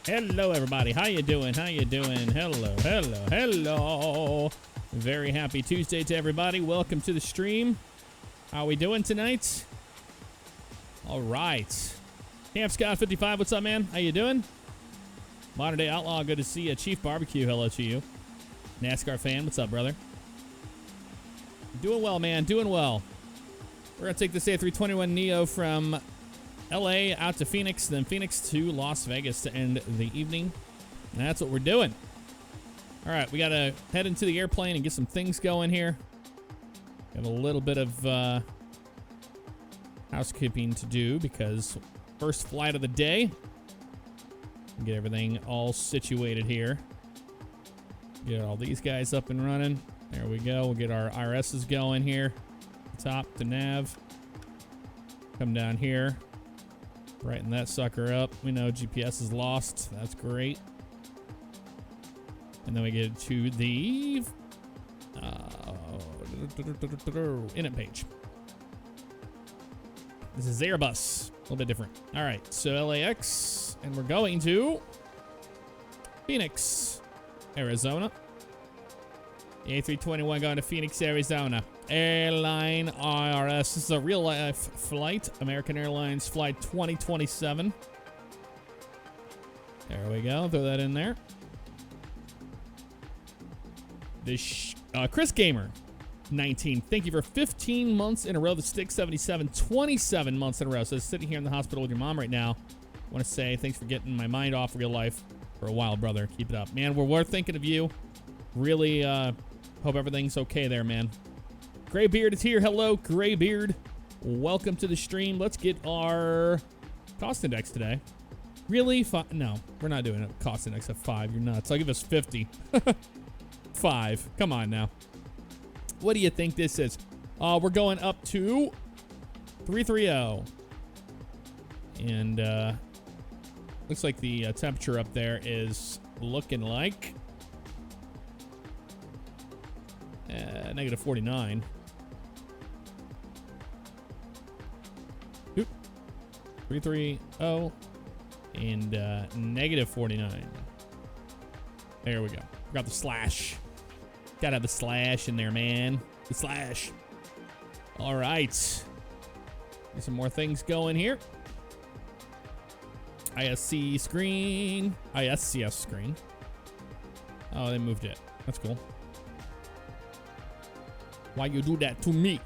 Hello, everybody. How you doing? How you doing? Hello, hello, hello. Very happy Tuesday to everybody. Welcome to the stream. How we doing tonight? All right. Camp Scott 55, what's up, man? How you doing? Modern Day Outlaw, good to see you. Chief Barbecue, hello to you. NASCAR fan, what's up, brother? Doing well, man. Doing well. We're going to take this A321 Neo from LA out to Phoenix, then Phoenix to Las Vegas to end the evening. And that's what we're doing. All right, we got to head into the airplane and get some things going here. Got a little bit of housekeeping to do because first flight of the day. Get everything all situated here. Get all these guys up and running. There we go. We'll get our IRSs going here. Top to nav. Come down here. Brighten that sucker up. We know GPS is lost. That's great. And then we get to the init page. This is Airbus. A little bit different. All right. So LAX. And we're going to Phoenix, Arizona. The A321 going to Phoenix, Arizona. Airline IRS. This is a real life flight. American Airlines flight 2027. There we go. Throw that in there. This Chris Gamer 19. Thank you for 15 months in a row. The Stick 77. 27 months in a row. So sitting here in the hospital with your mom right now. I want to say thanks for getting my mind off real life for a while, brother. Keep it up, man. We're thinking of you. Really hope everything's okay there, man. Graybeard is here. Hello, Graybeard. Welcome to the stream. Let's get our cost index today. Really? No, we're not doing a cost index of 5. You're nuts. I'll give us 50. 5. Come on now. What do you think this is? We're going up to 330. And looks like the temperature up there is looking like negative 49. Oop. 330 and negative 49. There we go. Got the slash. Gotta have the slash in there, man. The slash. All right. Get some more things going here. ISC screen. ISCS screen. Oh, they moved it. That's cool. Why you do that to me,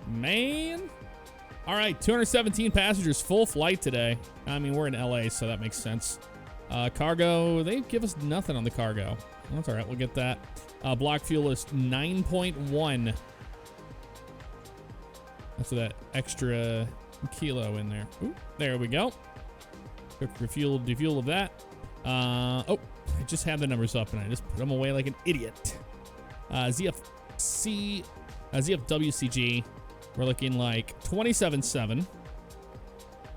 man? All right, 217 passengers, full flight today. I mean, we're in LA, so that makes sense. Cargo, they give us nothing on the cargo. That's all right, we'll get that. Block fuel is 9.1. That's that extra kilo in there. Ooh, there we go. Quick defuel of that. Oh, I just had the numbers up and I just put them away like an idiot. ZFWCG, we're looking like 27.7.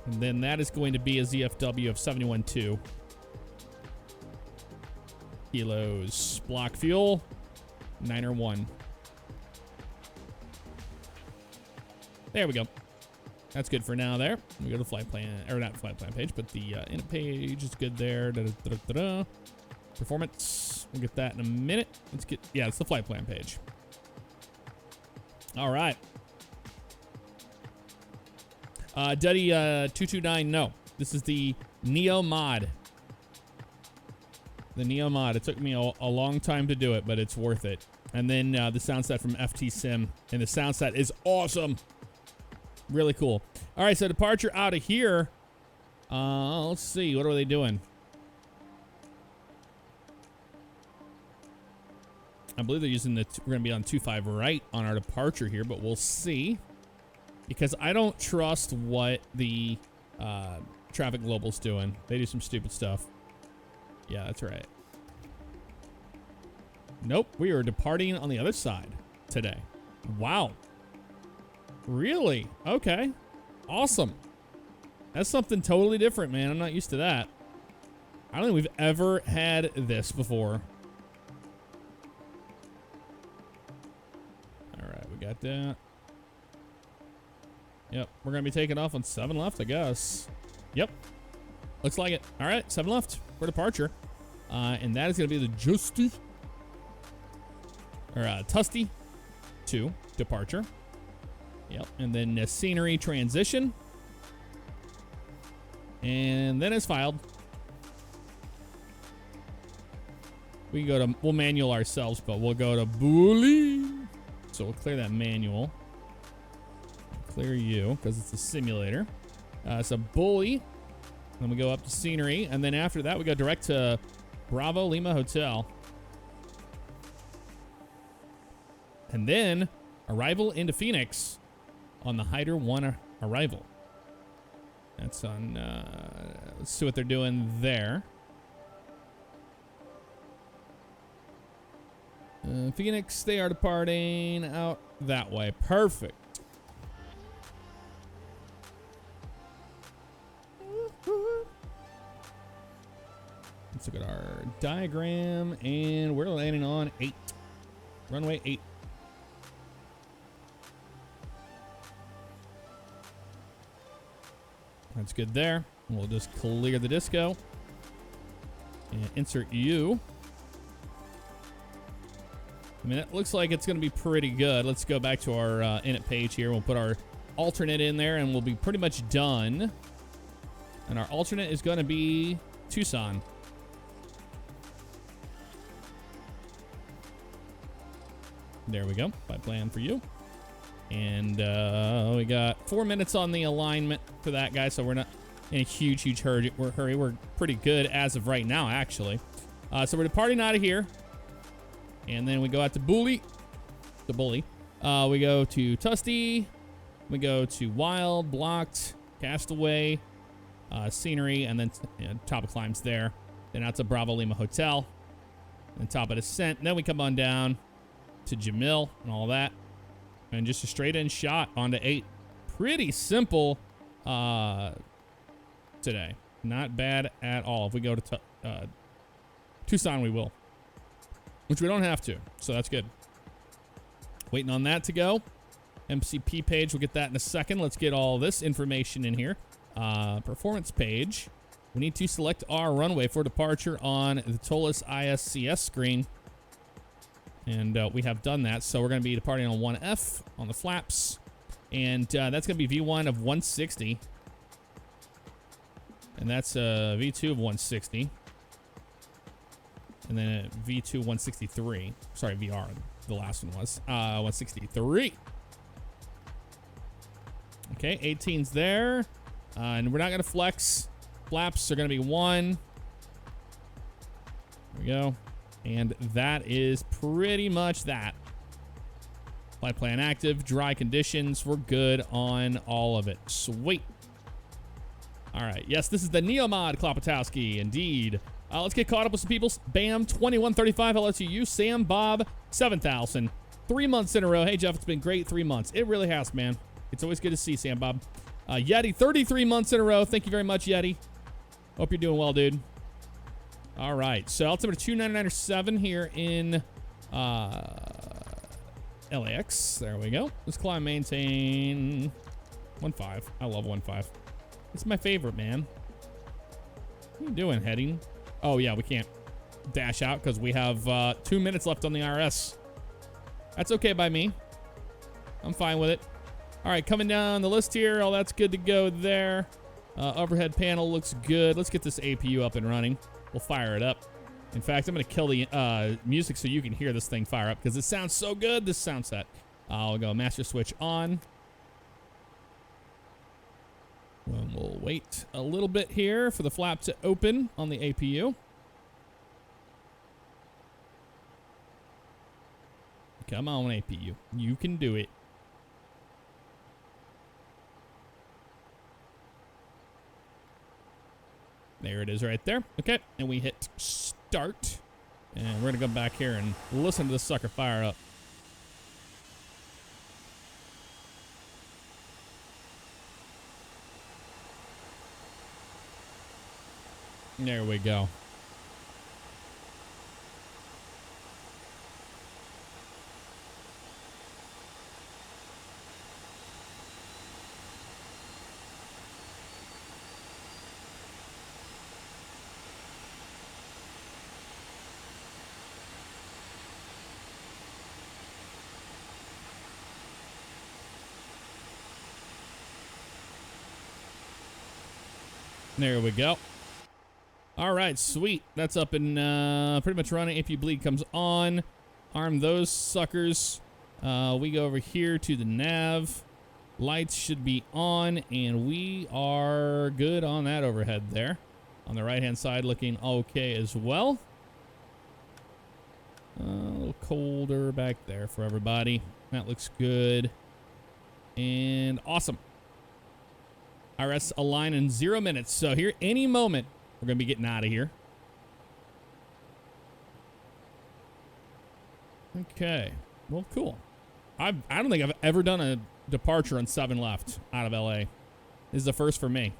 And then that is going to be a ZFW of 71.2 kilos. Block fuel, 901. There we go. That's good for now there. We go to the flight plan, or not flight plan page, but the init page is good there. Performance, we'll get that in a minute. Let's get, yeah, it's the flight plan page. All right. Duddy 229, no. This is the Neo mod. The Neo mod. It took me a long time to do it, but it's worth it. And then the sound set from FT Sim. And the sound set is awesome. Really cool. All right, so departure out of here. Let's see. What are they doing? I believe they're using we're going to be on 25 right on our departure here, but we'll see. Because I don't trust what the Traffic Global's doing. They do some stupid stuff. Yeah, that's right. Nope, we are departing on the other side today. Wow. Really? Okay. Awesome. That's something totally different, man. I'm not used to that. I don't think we've ever had this before. All right, we got that. Yep, we're going to be taking off on 7 left, I guess. Yep. Looks like it. All right, 7 left. for departure. And that is going to be the Tusty 2 departure. Yep. And then scenery transition. And then it's filed. We can go to, we'll manual ourselves, but we'll go to bully. So we'll clear that manual. Clear you, because it's a simulator. So bully. Then we go up to scenery. And then after that, we go direct to Bravo Lima Hotel. And then arrival into Phoenix on the Hyder 1 arrival. That's on, let's see what they're doing there. Phoenix, they are departing out that way. Perfect. Let's look at our diagram, and we're landing on 8. Runway 8. That's good there. We'll just clear the disco and insert you. I mean, it looks like it's going to be pretty good. Let's go back to our init page here. We'll put our alternate in there, and we'll be pretty much done. And our alternate is going to be Tucson. There we go. By plan for you. And we got 4 minutes on the alignment for that guy, so we're not in a huge hurry. We're pretty good as of right now, actually. So we're departing out of here. And then we go out to Bully. The Bully. We go to Tusty. We go to Wild, Blocked, Castaway, Scenery, and then top of climbs there. Then out to Bravo Lima Hotel. And top of descent. And then we come on down to Jamil and all that. And just a straight in shot onto 8. Pretty simple today. Not bad at all. If we go to Tucson, we will. Which we don't have to, so that's good. Waiting on that to go. Mcp page, we'll get that in a second. Let's get all this information in here. Performance page. We need to select our runway for departure on the Toliss ISCS screen. And we have done that, so we're going to be departing on 1F on the flaps. And that's going to be V1 of 160. And that's V2 of 160. And then V2 163. Sorry, VR, the last one was. 163. Okay, 18's there. And we're not going to flex. Flaps are going to be 1. There we go. And that is pretty much that. Flight plan active. Dry conditions. We're good on all of it. Sweet. All right. Yes, this is the Neomod Klopotowski. Indeed. Let's get caught up with some people. Bam, 2135 LSU. Sam Bob, 7,000. 3 months in a row. Hey, Jeff, it's been great 3 months. It really has, man. It's always good to see Sam Bob. Yeti, 33 months in a row. Thank you very much, Yeti. Hope you're doing well, dude. All right. So altimeter 299.7 here in LAX. There we go. Let's climb, maintain 1.5. I love 1.5. It's my favorite, man. What are you doing, heading? Oh, yeah, we can't dash out because we have 2 minutes left on the RS. That's okay by me. I'm fine with it. All right, coming down the list here. All that's good to go there. Overhead panel looks good. Let's get this APU up and running. We'll fire it up. In fact, I'm going to kill the music so you can hear this thing fire up because it sounds so good, this sound set. I'll go master switch on. And we'll wait a little bit here for the flap to open on the APU. Come on, APU. You can do it. There it is right there. Okay, and we hit start. And we're going to come back here and listen to this sucker fire up. There we go. There we go. All right, sweet. That's up and pretty much running. If you bleed comes on, arm those suckers. We go over here to the nav. Lights should be on, and we are good on that overhead there. On the right-hand side, looking okay as well. A little colder back there for everybody. That looks good. And awesome. IRS align in 0 minutes. So here, any moment, we're going to be getting out of here. Okay. Well, cool. I don't think I've ever done a departure on 7 left out of LA. This is the first for me.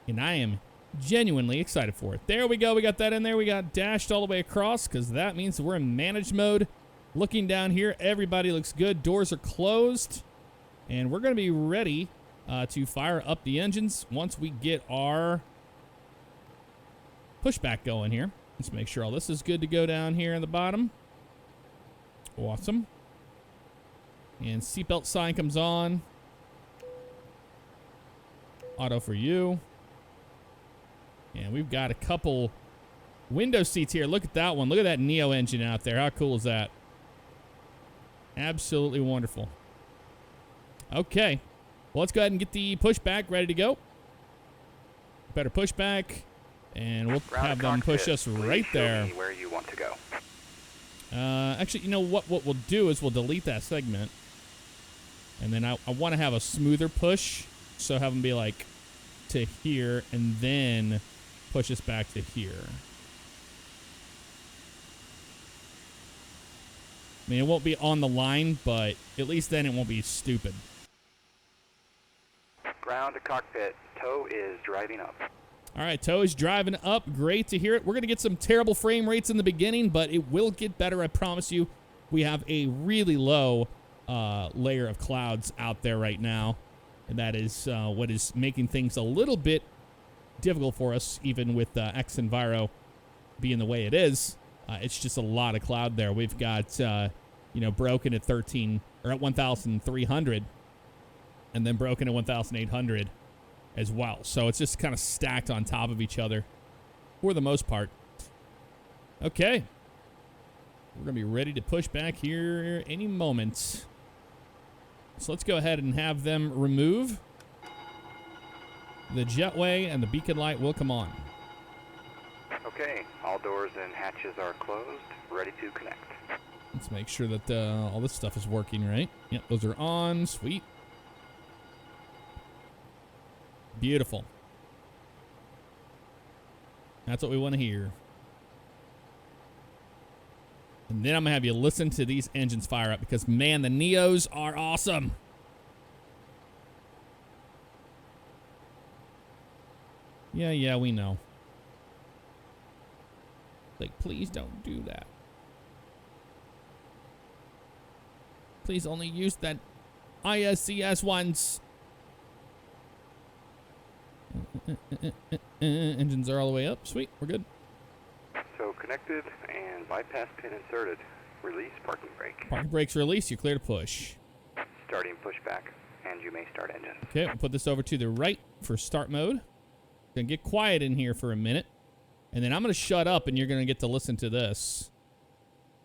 And I am genuinely excited for it. There we go. We got that in there. We got dashed all the way across because that means we're in managed mode. Looking down here, everybody looks good. Doors are closed. And we're going to be ready to fire up the engines once we get our pushback going here. Let's make sure all this is good to go down here in the bottom. Awesome. And seatbelt sign comes on. Auto for you. And we've got a couple window seats here. Look at that one. Look at that Neo engine out there. How cool is that? Absolutely wonderful. Okay. Well, let's go ahead and get the pushback ready to go. Better pushback. And we'll have them push us right there. Where you want to go. Actually, you know what we'll do is we'll delete that segment. And then I want to have a smoother push. So have them be like to here and then push us back to here. I mean, it won't be on the line, but at least then it won't be stupid. Ground to cockpit. Tow is driving up. All right, tow is driving up. Great to hear it. We're going to get some terrible frame rates in the beginning, but it will get better, I promise you. We have a really low layer of clouds out there right now. And that is what is making things a little bit difficult for us, even with X Enviro being the way it is. It's just a lot of cloud there. We've got, broken at 13 or at 1,300 and then broken at 1,800 as well. So it's just kind of stacked on top of each other for the most part. Okay. We're going to be ready to push back here any moment. So let's go ahead and have them remove the jetway, and the beacon light will come on. Okay, all doors and hatches are closed, ready to connect. Let's make sure that all this stuff is working right. Yep, those are on. Sweet. Beautiful. That's what we want to hear. And then I'm going to have you listen to these engines fire up because, man, the Neos are awesome. Yeah, we know. Like, please don't do that. Please only use that ISCS once. Engines are all the way up. Sweet, we're good. So connected and bypass pin inserted. Release parking brake. Parking brake's released. You're clear to push. Starting pushback, and you may start engine. Okay, we'll put this over to the right for start mode. Gonna get quiet in here for a minute. And then I'm gonna shut up and you're gonna get to listen to this.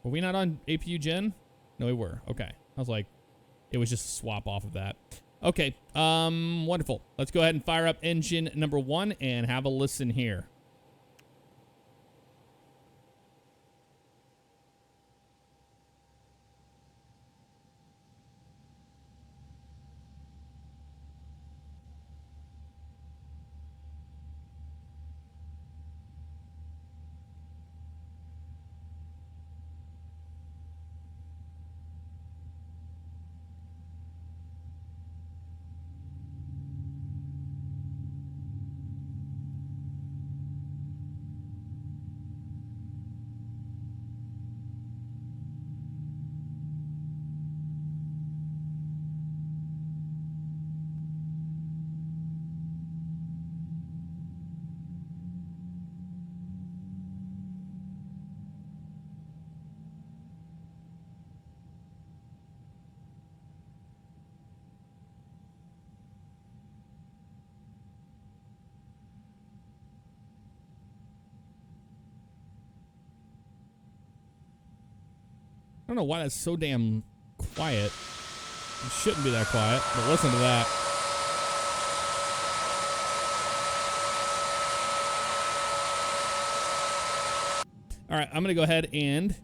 Were we not on APU Gen? No, we were. Okay. I was like, it was just a swap off of that. Okay, wonderful. Let's go ahead and fire up engine number 1 and have a listen here. don't know why that's so damn quiet. It shouldn't be that quiet, but listen to that. All right, I'm going to go ahead and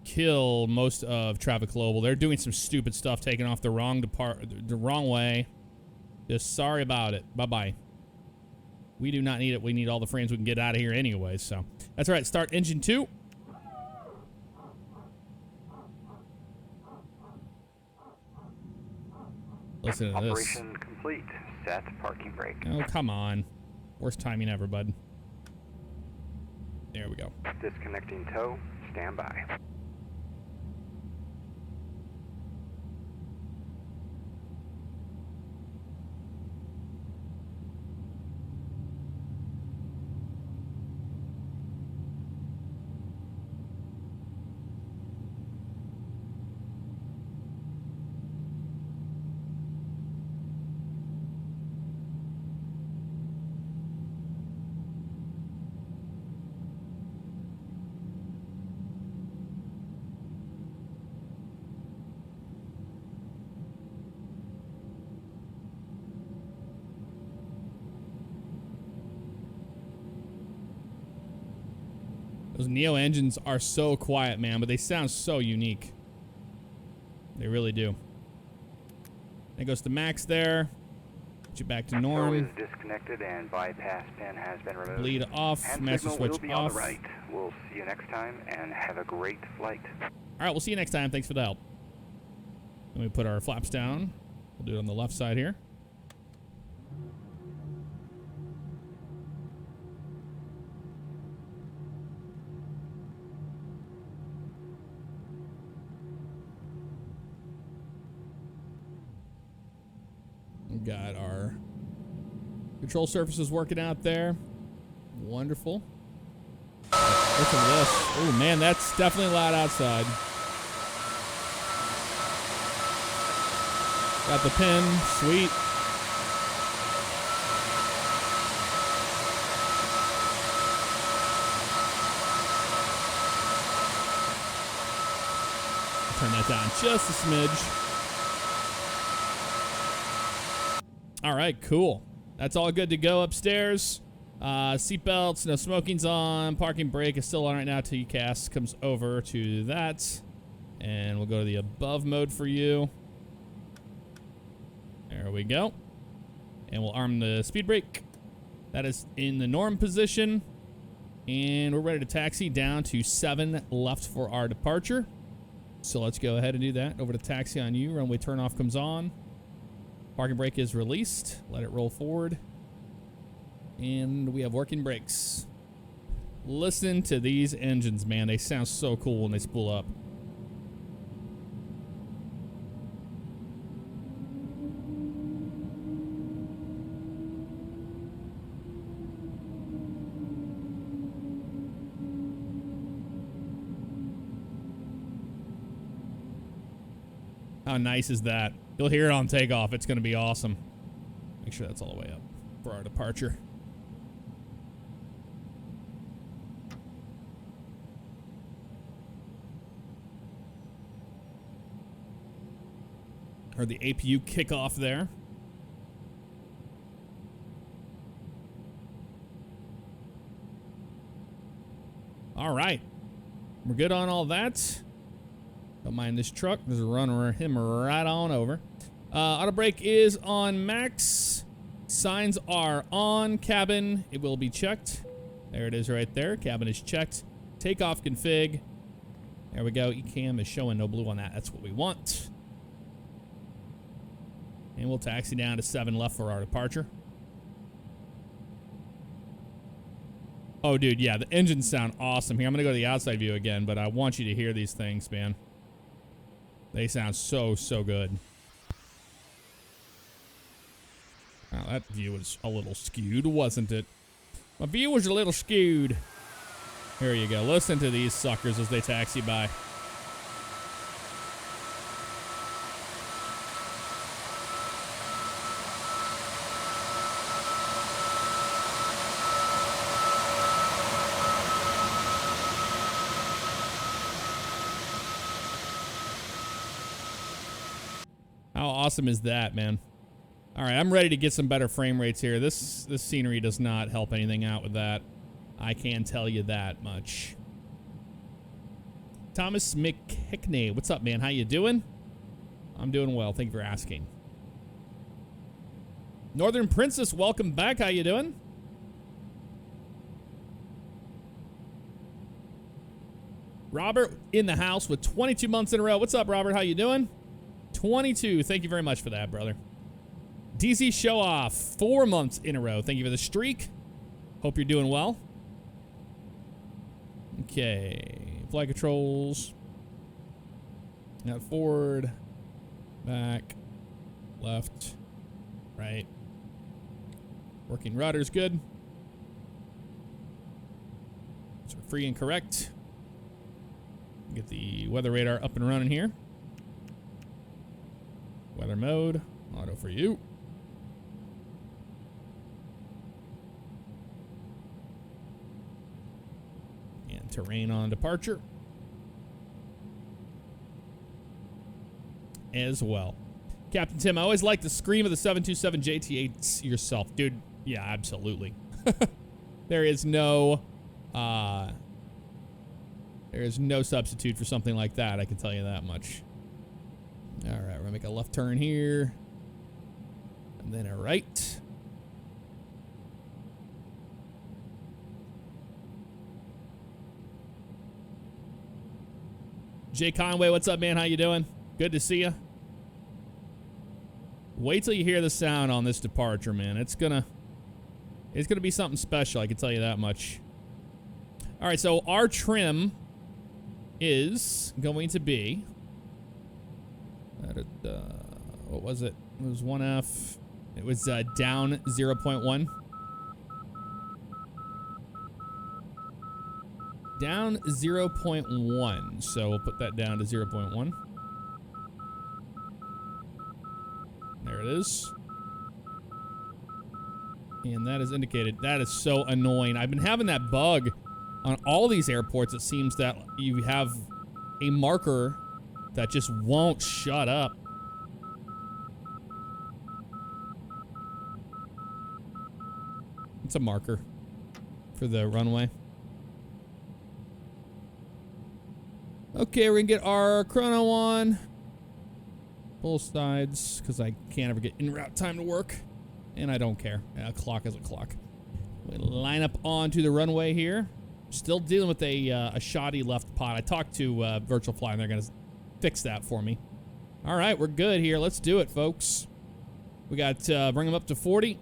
kill most of Traffic Global. They're doing some stupid stuff, taking off the wrong way. Just sorry about it. Bye-bye. We do not need it. We need all the frames we can get out of here anyway, so. That's right. Start engine 2. Listen to this. Operation complete. Set parking brake. Oh, come on. Worst timing ever, bud. There we go. Disconnecting tow. Stand by. Those Neo engines are so quiet, man, but they sound so unique. They really do. That goes to max there. Get you back to norm. Tow is disconnected and bypass pin has been removed. Bleed off. Hand Master signal switch will be off. on the right. We'll see you next time and have a great flight. All right, we'll see you next time. Thanks for the help. Let me put our flaps down. We'll do it on the left side here. We've got our control surfaces working out there. Wonderful. Listen to this. Oh, man, that's definitely loud outside. Got the pin. Sweet. Turn that down just a smidge. All right, cool. That's all good to go upstairs. Seatbelts, no smoking's on. Parking brake is still on right now till UCAS comes over to that. And we'll go to the above mode for you. There we go. And we'll arm the speed brake. That is in the norm position. And we're ready to taxi down to 7 left for our departure. So let's go ahead and do that. Over to taxi on you. Runway turnoff comes on. Parking brake is released. Let it roll forward. And we have working brakes. Listen to these engines, man. They sound so cool when they spool up. How nice is that? You'll hear it on takeoff. It's going to be awesome. Make sure that's all the way up for our departure. Heard the APU kickoff there. All right. We're good on all that. Don't mind this truck. Just run him right on over. Auto brake is on max. Signs are on. Cabin, it will be checked. There it is right there. Cabin is checked. Takeoff config. There we go. ECAM is showing no blue on that. That's what we want. And we'll taxi down to 7 left for our departure. Oh, dude, yeah, the engines sound awesome here. I'm going to go to the outside view again, but I want you to hear these things, man. They sound so, so good. Oh, that view was a little skewed, wasn't it? My view was a little skewed. Here you go. Listen to these suckers as they taxi by. awesome is that, man? All right, I'm ready to get some better frame rates here. This scenery does not help anything out with that. I can tell you that much. Thomas McKickney, what's up, man? How you doing? I'm doing well. Thank you for asking. Northern Princess, welcome back. How you doing? Robert in the house with 22 months in a row. What's up, Robert? How you doing? 22. Thank you very much for that, brother. DZ Show Off, 4 months in a row. Thank you for the streak. Hope you're doing well. Okay. Flight controls. Now forward, back, left, right. Working rudder's good. So free and correct. Get the weather radar up and running here. Weather mode, auto for you. And terrain on departure as well. Captain Tim, I always like the scream of the 727 JT8 yourself. Dude, yeah, absolutely. There is no substitute for something like that, I can tell you that much. All right, we're gonna make a left turn here. And then a right. Jay Conway, what's up, man? How you doing? Good to see you. Wait till you hear the sound on this departure, man. It's gonna be something special, I can tell you that much. All right, so our trim is going to be what was it? It was 1F. It was down 0.1. Down 0.1. So we'll put that down to 0.1. There it is. And that is indicated. That is so annoying. I've been having that bug on all these airports. It seems that you have a marker that just won't shut up. It's a marker for the runway. Okay, we're gonna get our chrono on. Full sides, because I can't ever get en route time to work. And I don't care. A clock is a clock. We line up onto the runway here. Still dealing with a shoddy left pod. I talked to Virtual Fly, and they're going to fix that for me. All right, we're good here. Let's do it, folks. We got bring them up to 40.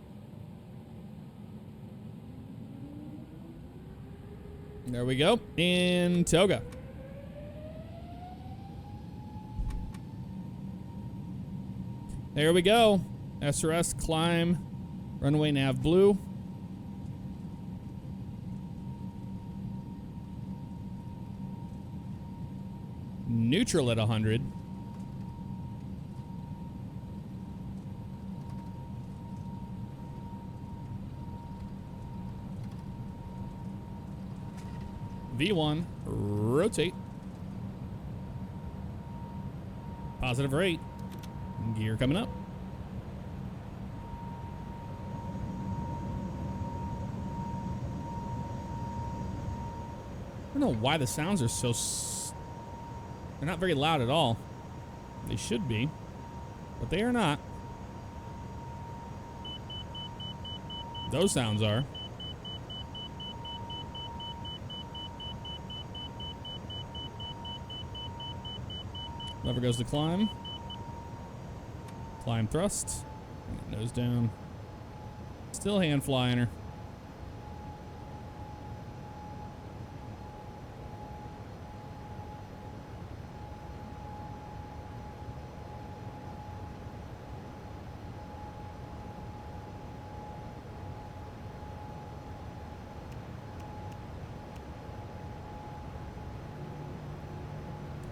There we go. And toga. There we go. SRS, climb, runway nav blue. Neutral at 100. V1, rotate. Positive rate. Gear coming up. I don't know why the sounds are so... They're not very loud at all. They should be, but they are not. Those sounds are. Lever goes to climb. Climb thrust. Nose down. Still hand flying her.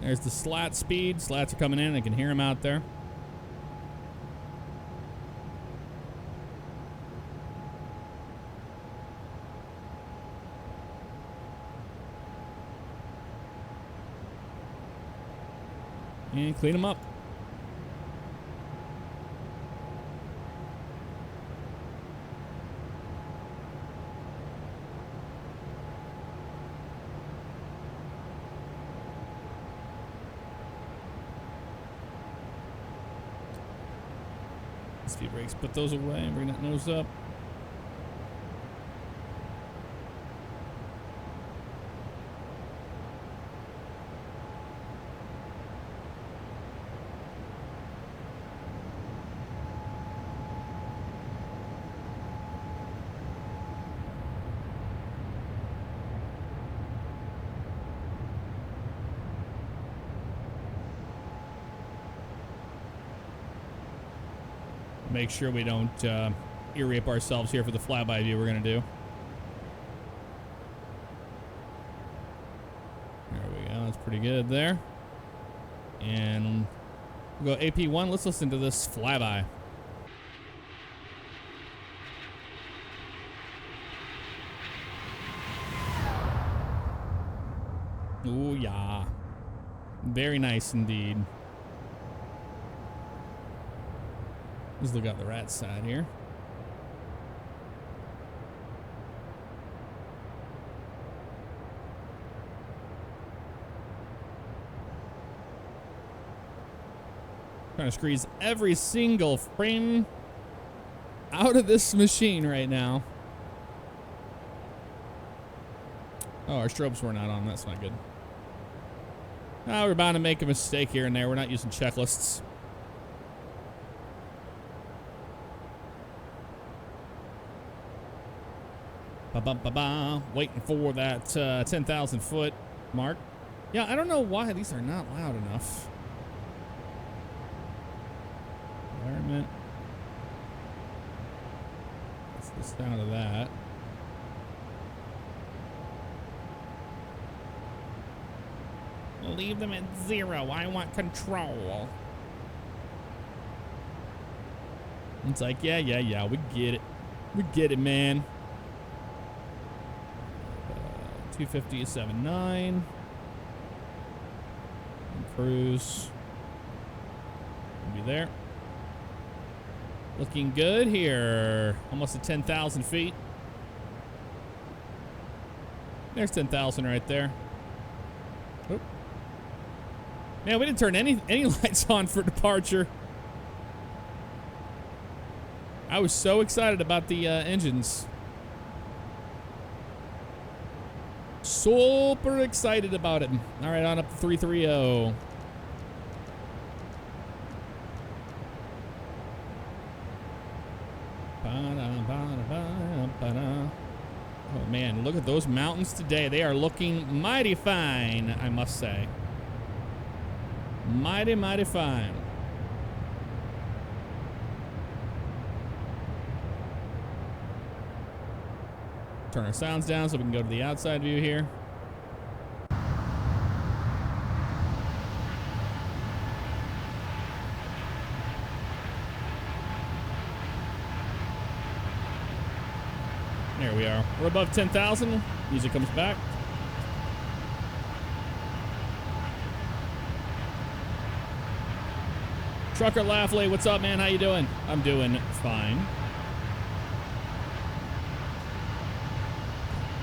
There's the slat speed. Slats are coming in. I can hear them out there. And clean them up. Speed brakes, put those away, bring that nose up. Make sure we don't ear rape ourselves here for the flyby view we're going to do. There we go. That's pretty good there. And we'll go AP1. Let's listen to this flyby. Ooh, yeah. Very nice indeed. Let's look out the right side here. Trying to squeeze every single frame out of this machine right now. Oh, our strobes were not on. That's not good. Oh, we're bound to make a mistake here and there. We're not using checklists. Ba-ba-ba-ba. Waiting for that 10,000 foot mark. Yeah, I don't know why these are not loud enough. Environment. What's the sound of that? Leave them at 0. I want control. It's like, yeah, we get it. We get it, man. 250 is 7.9. Cruise. We'll be there. Looking good here. Almost at 10,000 feet. There's 10,000 right there. Oop. Man, we didn't turn any lights on for departure. I was so excited about the engines. Super excited about it. All right, on up to 330. Oh man, look at those mountains today. They are looking mighty fine, I must say. Mighty, mighty fine. Turn our sounds down so we can go to the outside view here. There we are. We're above 10,000. Music comes back. Trucker Laughley, what's up, man? How you doing? I'm doing fine.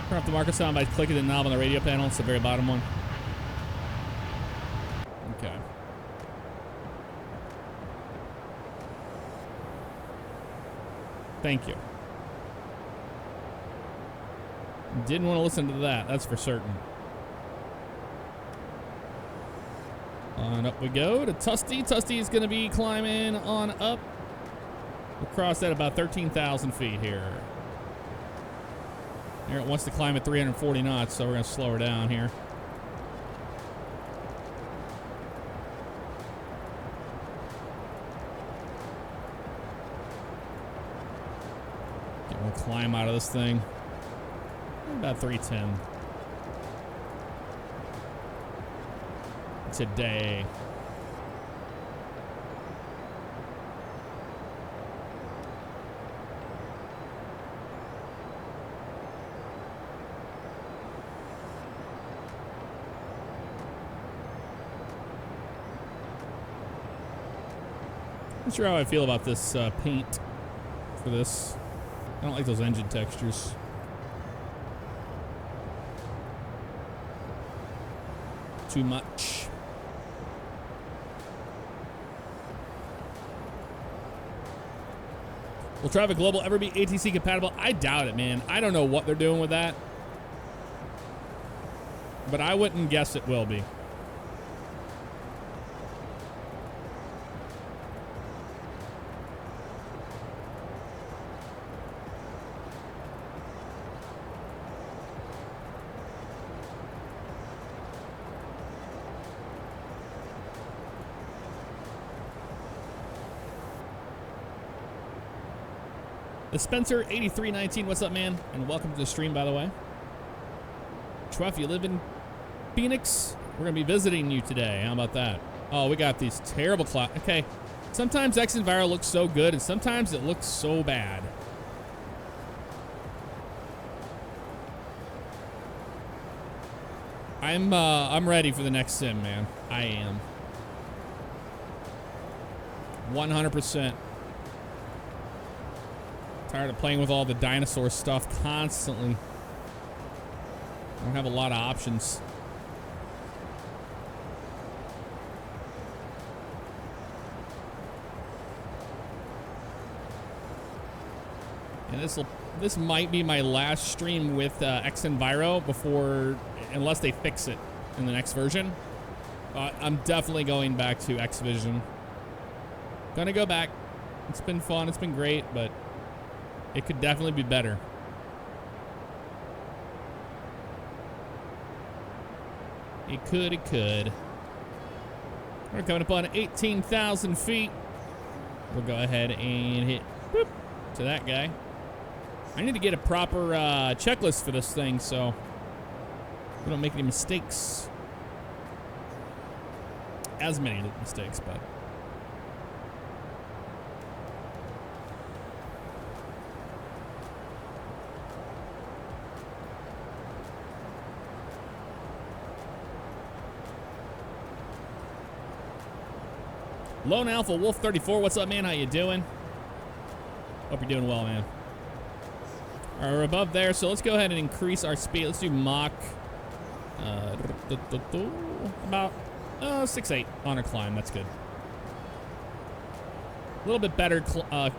Turn off the marker sound by clicking the knob on the radio panel. It's the very bottom one. Okay. Thank you. Didn't want to listen to that, that's for certain. On up we go to Tusty. Tusty is going to be climbing on up. We'll cross at about 13,000 feet here. There, it wants to climb at 340 knots, so we're going to slow her down here. We'll climb out of this thing. About 310. Today. Not sure how I feel about this paint for this. I don't like those engine textures. Too much. Will Traffic Global ever be ATC compatible? I doubt it, man. I don't know what they're doing with that. But I wouldn't guess it will be. The Spencer 8319, what's up, man? And welcome to the stream, by the way. Truff, you live in Phoenix? We're gonna be visiting you today. How about that? Oh, we got these terrible clouds. Okay, sometimes X Enviro looks so good, and sometimes it looks so bad. I'm ready for the next sim, man. I am. 100%. Tired of playing with all the dinosaur stuff constantly. I don't have a lot of options. And this might be my last stream with X Enviro before, unless they fix it in the next version. I'm definitely going back to X Vision. Gonna go back. It's been fun. It's been great, but it could definitely be better. It could. We're coming up on 18,000 feet. We'll go ahead and hit boop to that guy. I need to get a proper checklist for this thing so we don't make any mistakes. As many mistakes, but. Lone Alpha Wolf 34, what's up, man? How you doing? Hope you're doing well, man. All right, we're above there, so let's go ahead and increase our speed. Let's do Mach about 6.8 on our climb. That's good. A little bit better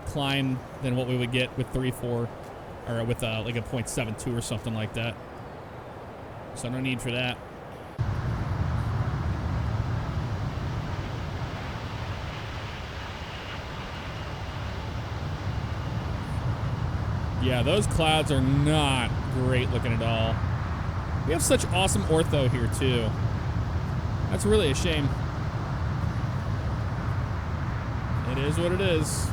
climb than what we would get with 3.4 or with like a 0.72 or something like that. So no need for that. Yeah, those clouds are not great looking at all. We have such awesome ortho here, too. That's really a shame. It is what it is.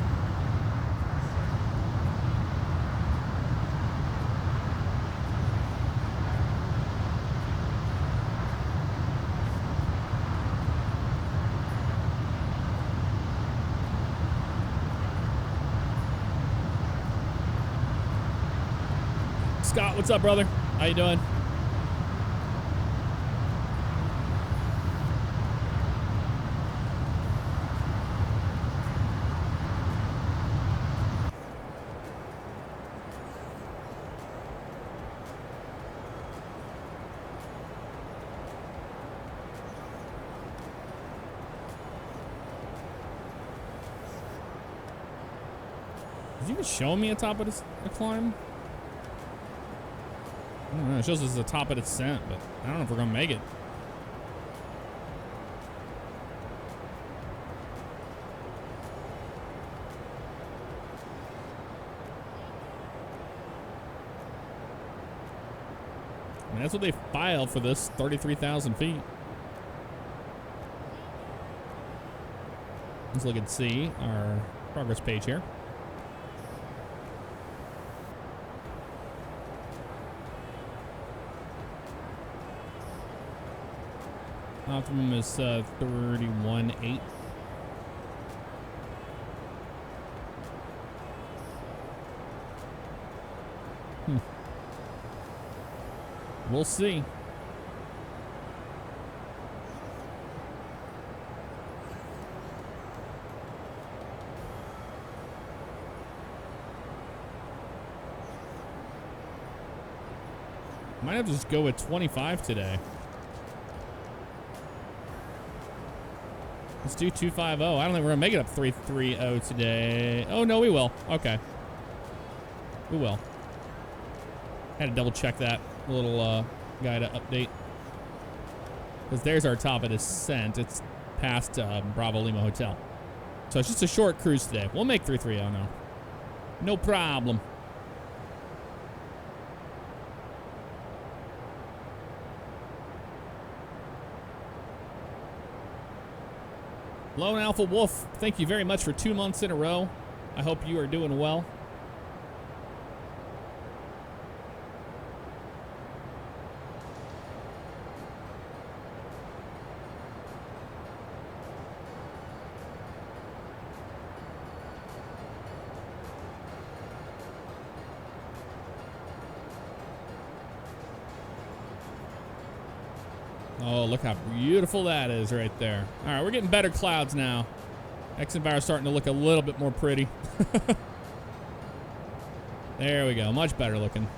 Scott, what's up, brother? How you doing? Is it even showing me a top of this climb? I don't know, it shows us the top of the descent, but I don't know if we're gonna make it. I mean, that's what they filed for this, 33,000 feet. Let's look and see our progress page here. Optimum is 31.8. We'll see. Might have to just go with 25 today. Let's do 250. I don't think we're gonna make it up 330 today. Oh no, we will. Okay. Who will? Had to double check that little guy to update. Because there's our top of descent. It's past Bravo Lima Hotel. So it's just a short cruise today. We'll make 330 now. No problem. Lone Alpha Wolf, thank you very much for 2 months in a row. I hope you are doing well. Oh, look how beautiful that is right there. All right, we're getting better clouds now. X-Enviro starting to look a little bit more pretty. There we go. Much better looking.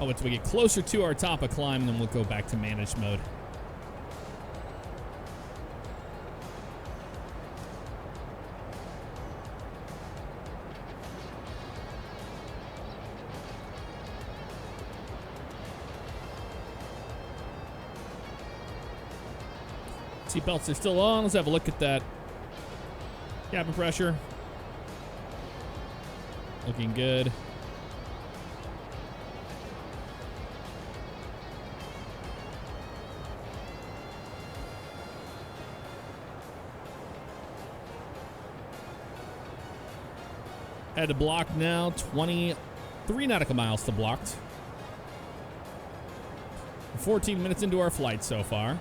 Oh, once we get closer to our top of climb, then we'll go back to managed mode. Seatbelts are still on. Let's have a look at that cabin pressure. Looking good. Head to block now, 23 nautical miles to blocked. 14 minutes into our flight so far.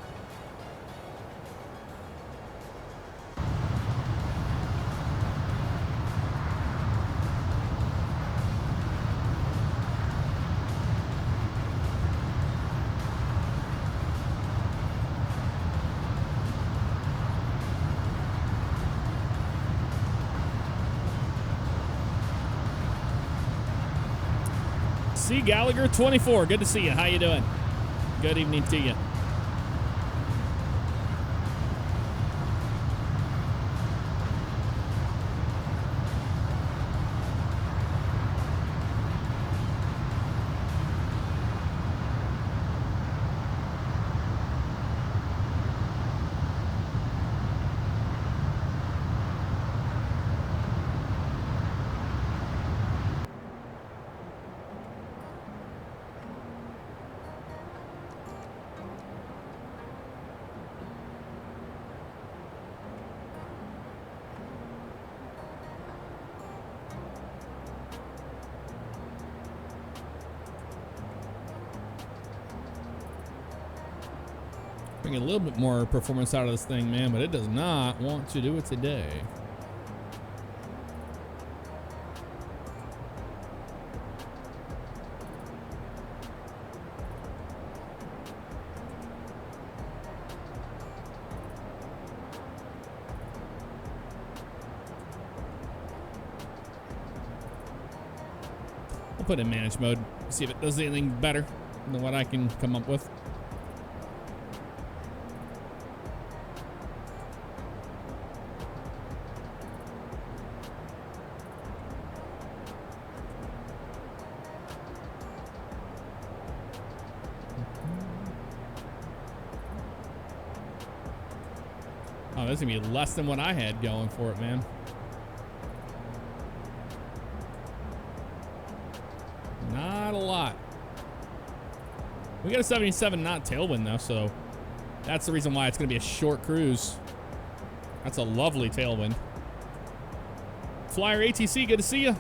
C. Gallagher 24, good to see you. How you doing? Good evening to you. Bring a little bit more performance out of this thing, man, but it does not want to do it today. I'll put it in managed mode, see if it does anything better than what I can come up with. Oh, that's gonna be less than what I had going for it, man. Not a lot. We got a 77 knot tailwind though, so that's the reason why it's gonna be a short cruise. That's a lovely tailwind. Flyer ATC, good to see you.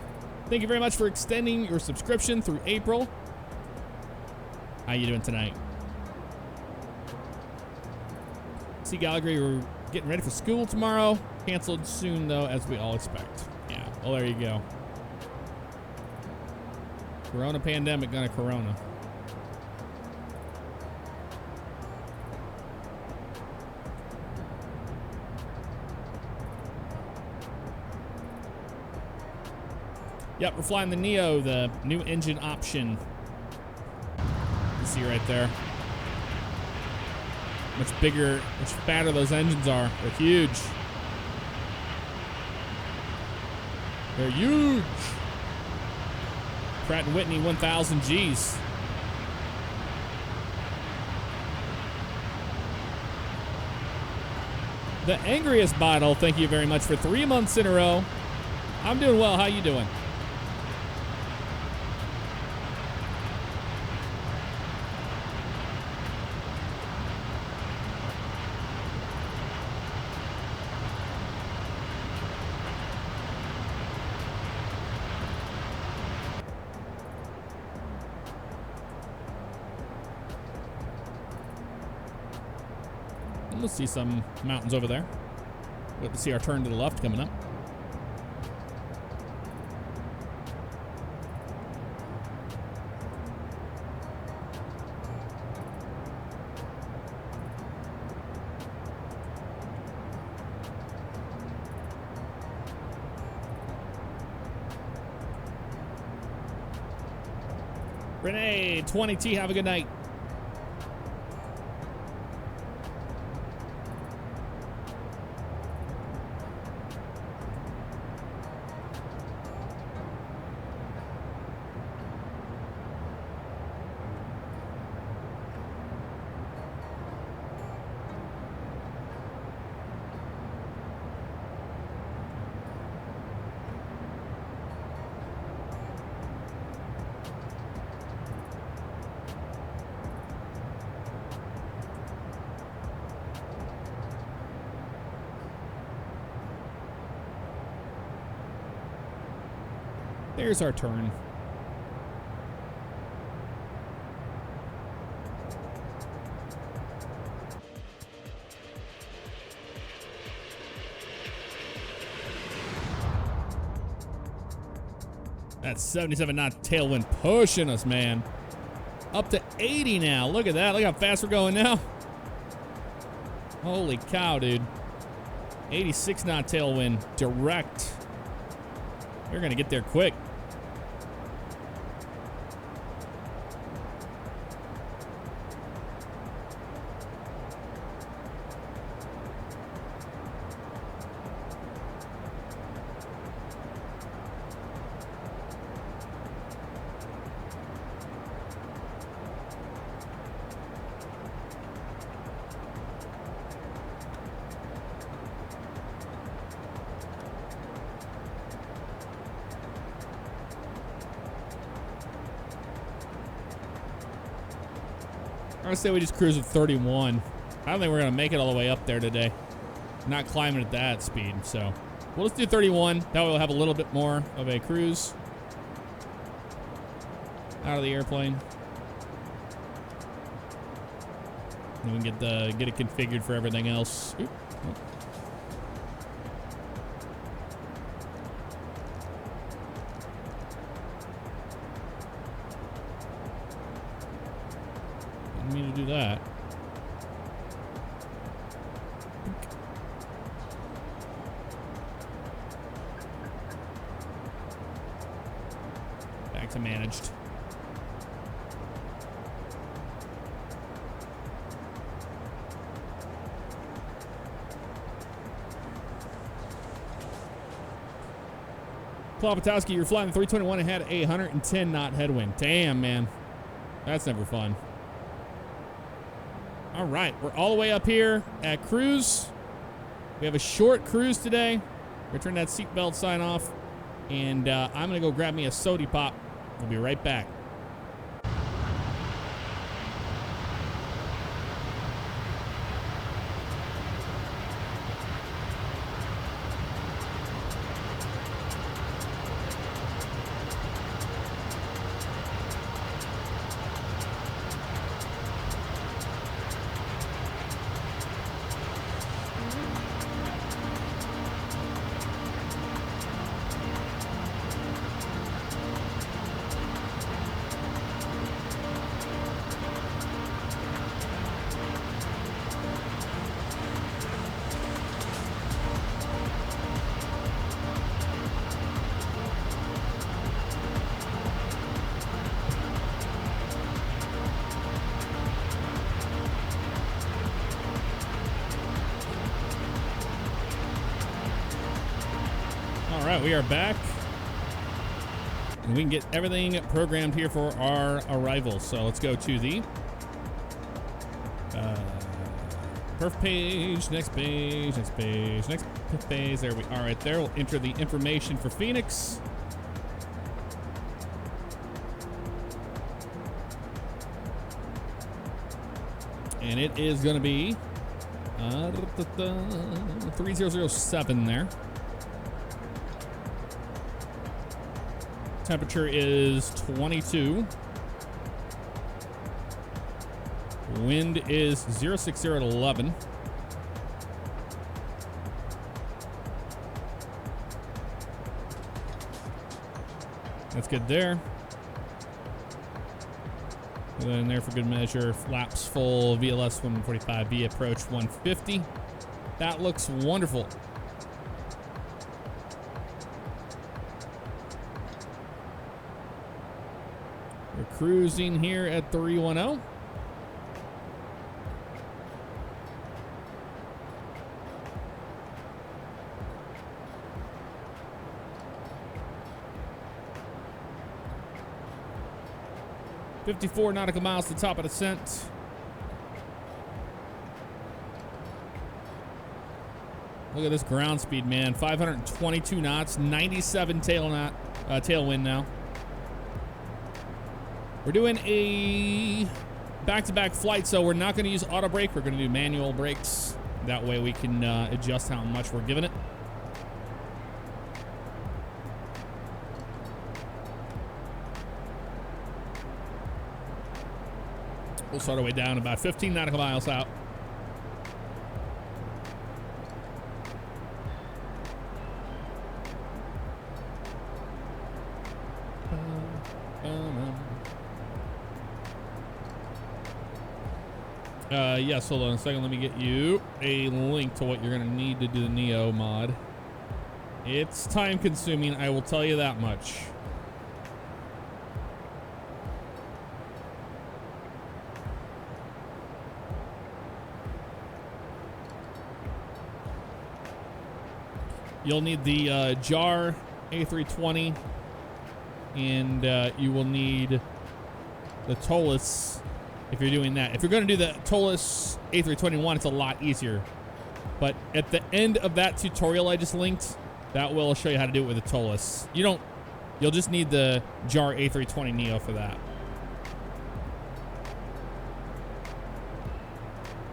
Thank you very much for extending your subscription through April. How you doing tonight? C. Gallagher, you're getting ready for school tomorrow. Canceled soon, though, as we all expect. Yeah, well, there you go. Corona pandemic gonna corona. Yep, we're flying the Neo, the new engine option. You see right there. Much bigger, much fatter those engines are. They're huge. They're huge. Pratt & Whitney 1000 Gs. The Angriest Bottle, thank you very much for 3 months in a row. I'm doing well. How you doing? Let's see some mountains over there. We'll see our turn to the left coming up. Renee, 20T, have a good night. There's our turn. That's 77 knot tailwind pushing us, man. Up to 80 now. Look at that. Look how fast we're going now. Holy cow, dude. 86 knot tailwind direct. We're going to get there quick. I say we just cruise with 31. I don't think we're going to make it all the way up there today. Not climbing at that speed, so we'll just do 31. That way we'll have a little bit more of a cruise out of the airplane. And we can get it configured for everything else. Oop. Oh. Didn't mean to do that. Back to managed. Klopotowski, you're flying the 321 and had a 110 knot headwind. Damn, man. That's never fun. All right, we're all the way up here at cruise. We have a short cruise today. We're turning that seatbelt sign off, and I'm gonna go grab me a sody pop. We'll be right back. right, we are back. And we can get everything programmed here for our arrival. So let's go to the Perf page, next page, next page, next page. There we are right there. We'll enter the information for Phoenix. And it is going to be 3007 there. Temperature is 22. Wind is 060 at 11. That's good there. And then there for good measure, flaps full, VLS 145, V approach 150. That looks wonderful. We're cruising here at 310. .54 nautical miles to the top of descent. Look at this ground speed, man. 522 knots, 97 tailwind now. We're doing a back-to-back flight, so we're not going to use auto brake. We're going to do manual brakes. That way we can adjust how much we're giving it. We'll start our way down about 15 nautical miles out. Yes, hold on a second. Let me get you a link to what you're going to need to do the Neo mod. It's time consuming, I will tell you that much. You'll need the JAR A320, and you will need the Toliss if you're doing that. If you're going to do the Toliss A321, it's a lot easier. But at the end of that tutorial I just linked, that will show you how to do it with the Toliss. You'll just need the JAR A320 Neo for that.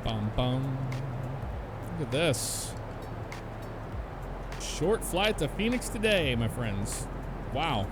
Bum bum. Look at this. Short flight to Phoenix today, my friends. Wow.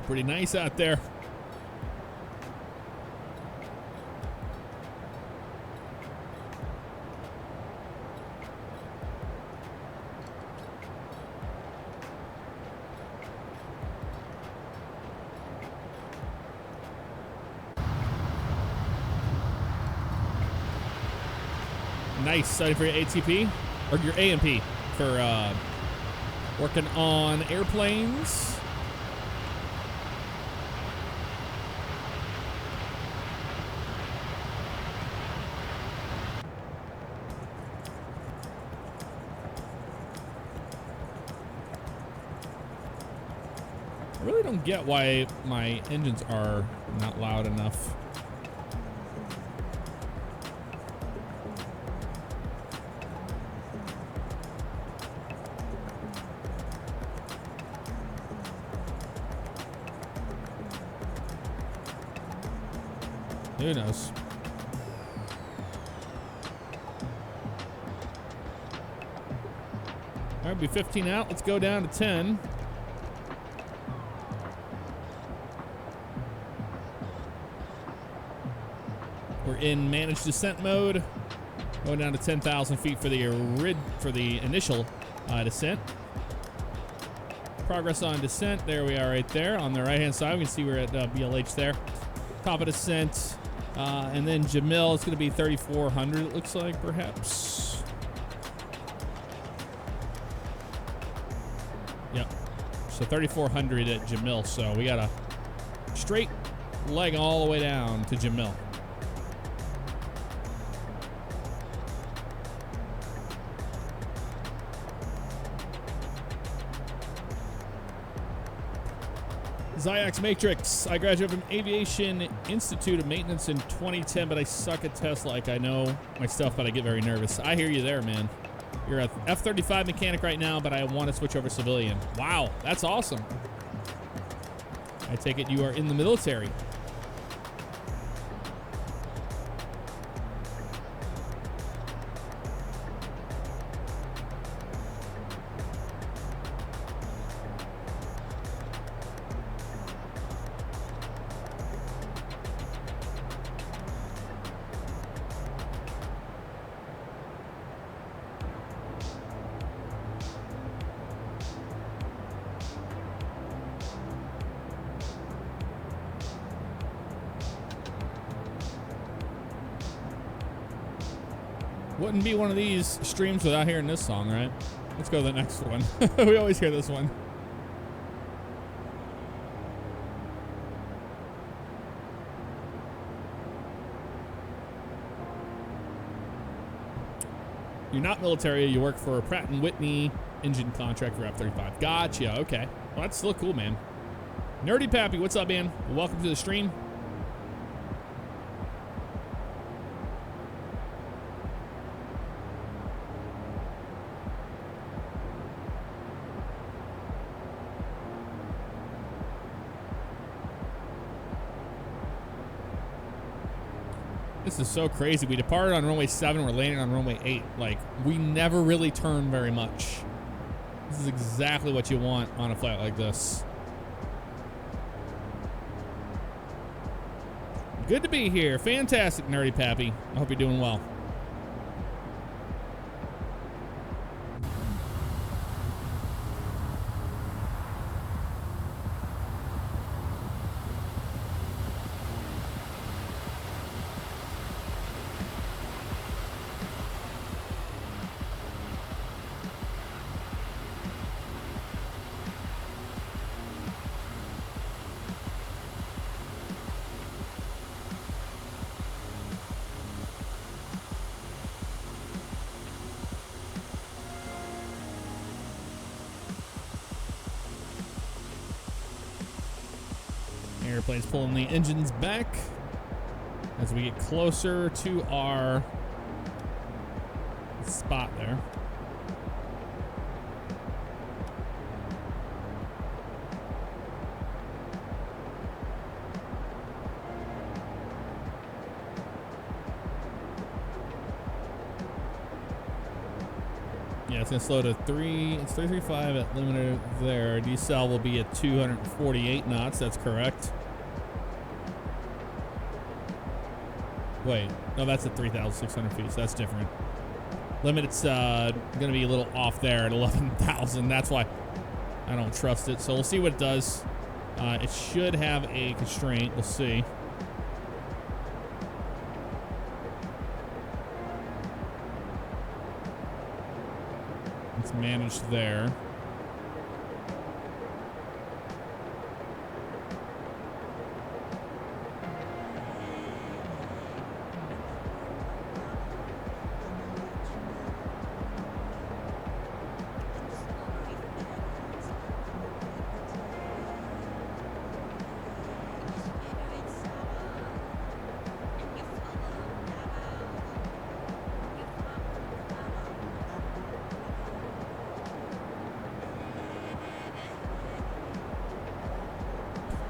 Pretty nice out there. Nice. Study for your ATP or your AMP for working on airplanes. I really don't get why my engines are not loud enough. Who knows? All right, be 15 out. Let's go down to 10. We're in managed descent mode. Going down to 10,000 feet for the initial descent. Progress on descent. There we are right there on the right-hand side. We can see we're at BLH there. Top of descent. And then Jamil, it's going to be 3,400, it looks like, perhaps. Yep. So 3,400 at Jamil. So we got a straight leg all the way down to Jamil. Zyax Matrix. I graduated from Aviation Institute of Maintenance in 2010, but I suck at tests. Like, I know my stuff, but I get very nervous. I hear you there, man. You're a F-35 mechanic right now, but I want to switch over civilian. Wow, that's awesome. I take it you are in the military. Wouldn't be one of these streams without hearing this song, right? Let's go to the next one. We always hear this one. You're not military. You work for a Pratt & Whitney engine contract for F-35. Gotcha. Okay. Well, that's still cool, man. Nerdy Pappy, what's up, man? Welcome to the stream. This is so crazy. We departed on runway 7. We're landing on runway 8. Like, we never really turn very much. This is exactly what you want on a flight like this. Good to be here. Fantastic, Nerdy Pappy. I hope you're doing well. Airplane's pulling the engines back as we get closer to our spot there. Yeah, it's going to slow to 3. It's 335 at limiter there. Decel will be at 248 knots. That's correct. Wait, no, that's at 3,600 feet, so that's different. Limit, it's going to be a little off there at 11,000. That's why I don't trust it. So we'll see what it does. It should have a constraint. We'll see. It's managed there.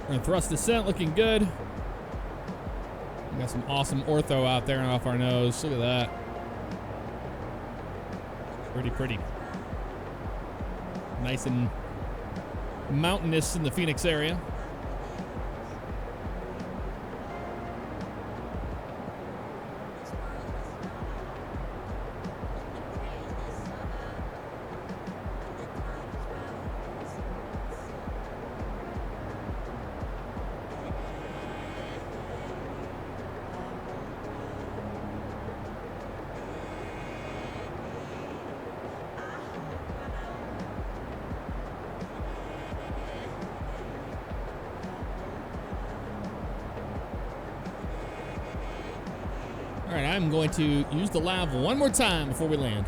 And thrust descent looking good. We got some awesome ortho out there and off our nose. Look at that. Pretty pretty. Nice and mountainous in the Phoenix area. I'm going to use the lav one more time before we land.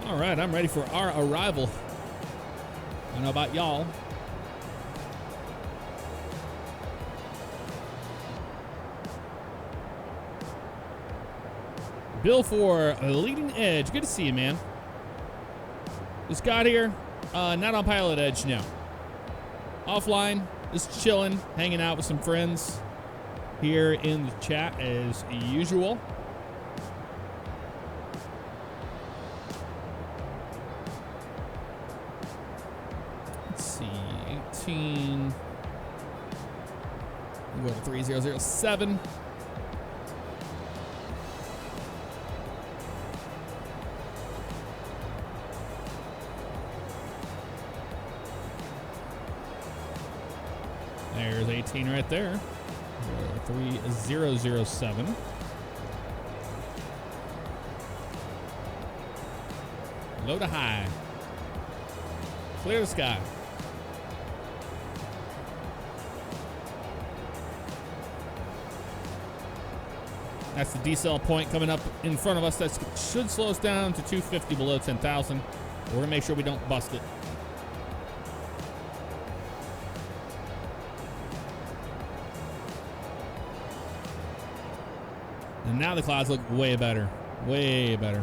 All right, I'm ready for our arrival. I don't know about y'all. Bill for Leading Edge. Good to see you, man. Just got here. Not on Pilot Edge now. Offline, just chilling, hanging out with some friends here in the chat as usual. Let's see, 18. We'll go to 3007. There's 18 right there. 3007. Low to high. Clear the sky. That's the decel point coming up in front of us. That should slow us down to 250 below 10,000. We're going to make sure we don't bust it. And now the clouds look way better. Way better.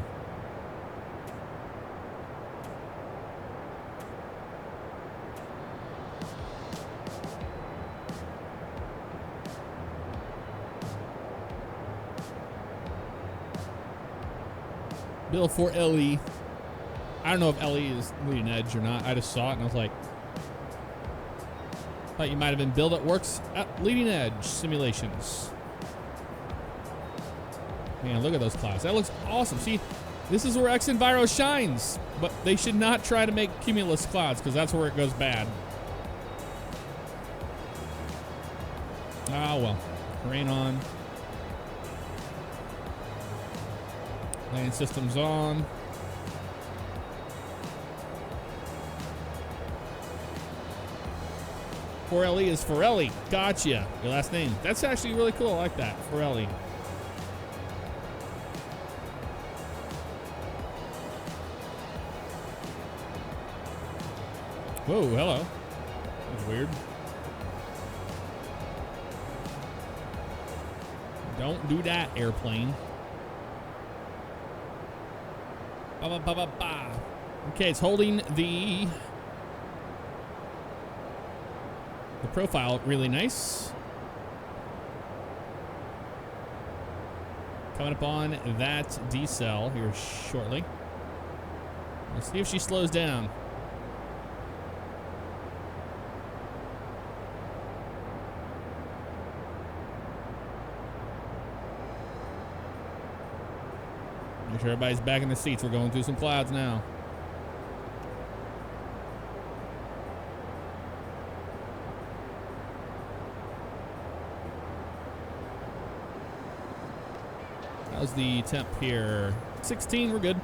Bill for LE. I don't know if LE is Leading Edge or not. I just saw it and I was like, thought you might have been Bill that works at Leading Edge Simulations. Man, look at those clouds. That looks awesome. See, this is where X-Enviro shines. But they should not try to make cumulus clouds because that's where it goes bad. Ah, well. Rain on. Land systems on. Forelli is Forelli. Gotcha. Your last name. That's actually really cool. I like that. Forelli. Whoa, hello. That's weird. Don't do that, airplane. Ba, ba, ba, ba, ba. Okay, it's holding the profile really nice. Coming up on that decel here shortly. Let's see if she slows down. Make sure everybody's back in the seats. We're going through some clouds now. How's the temp here? 16, we're good.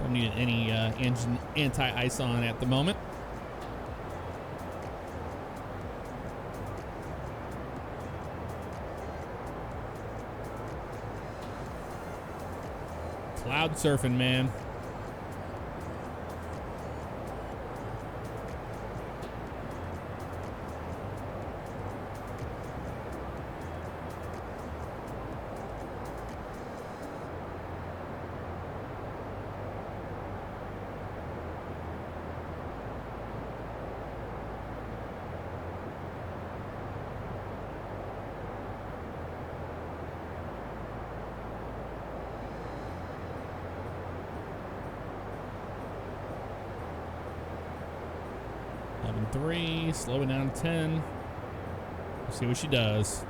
Don't need any engine anti-ice on at the moment. Cloud surfing, man. 3, slow it down to 10. Let's see what she does.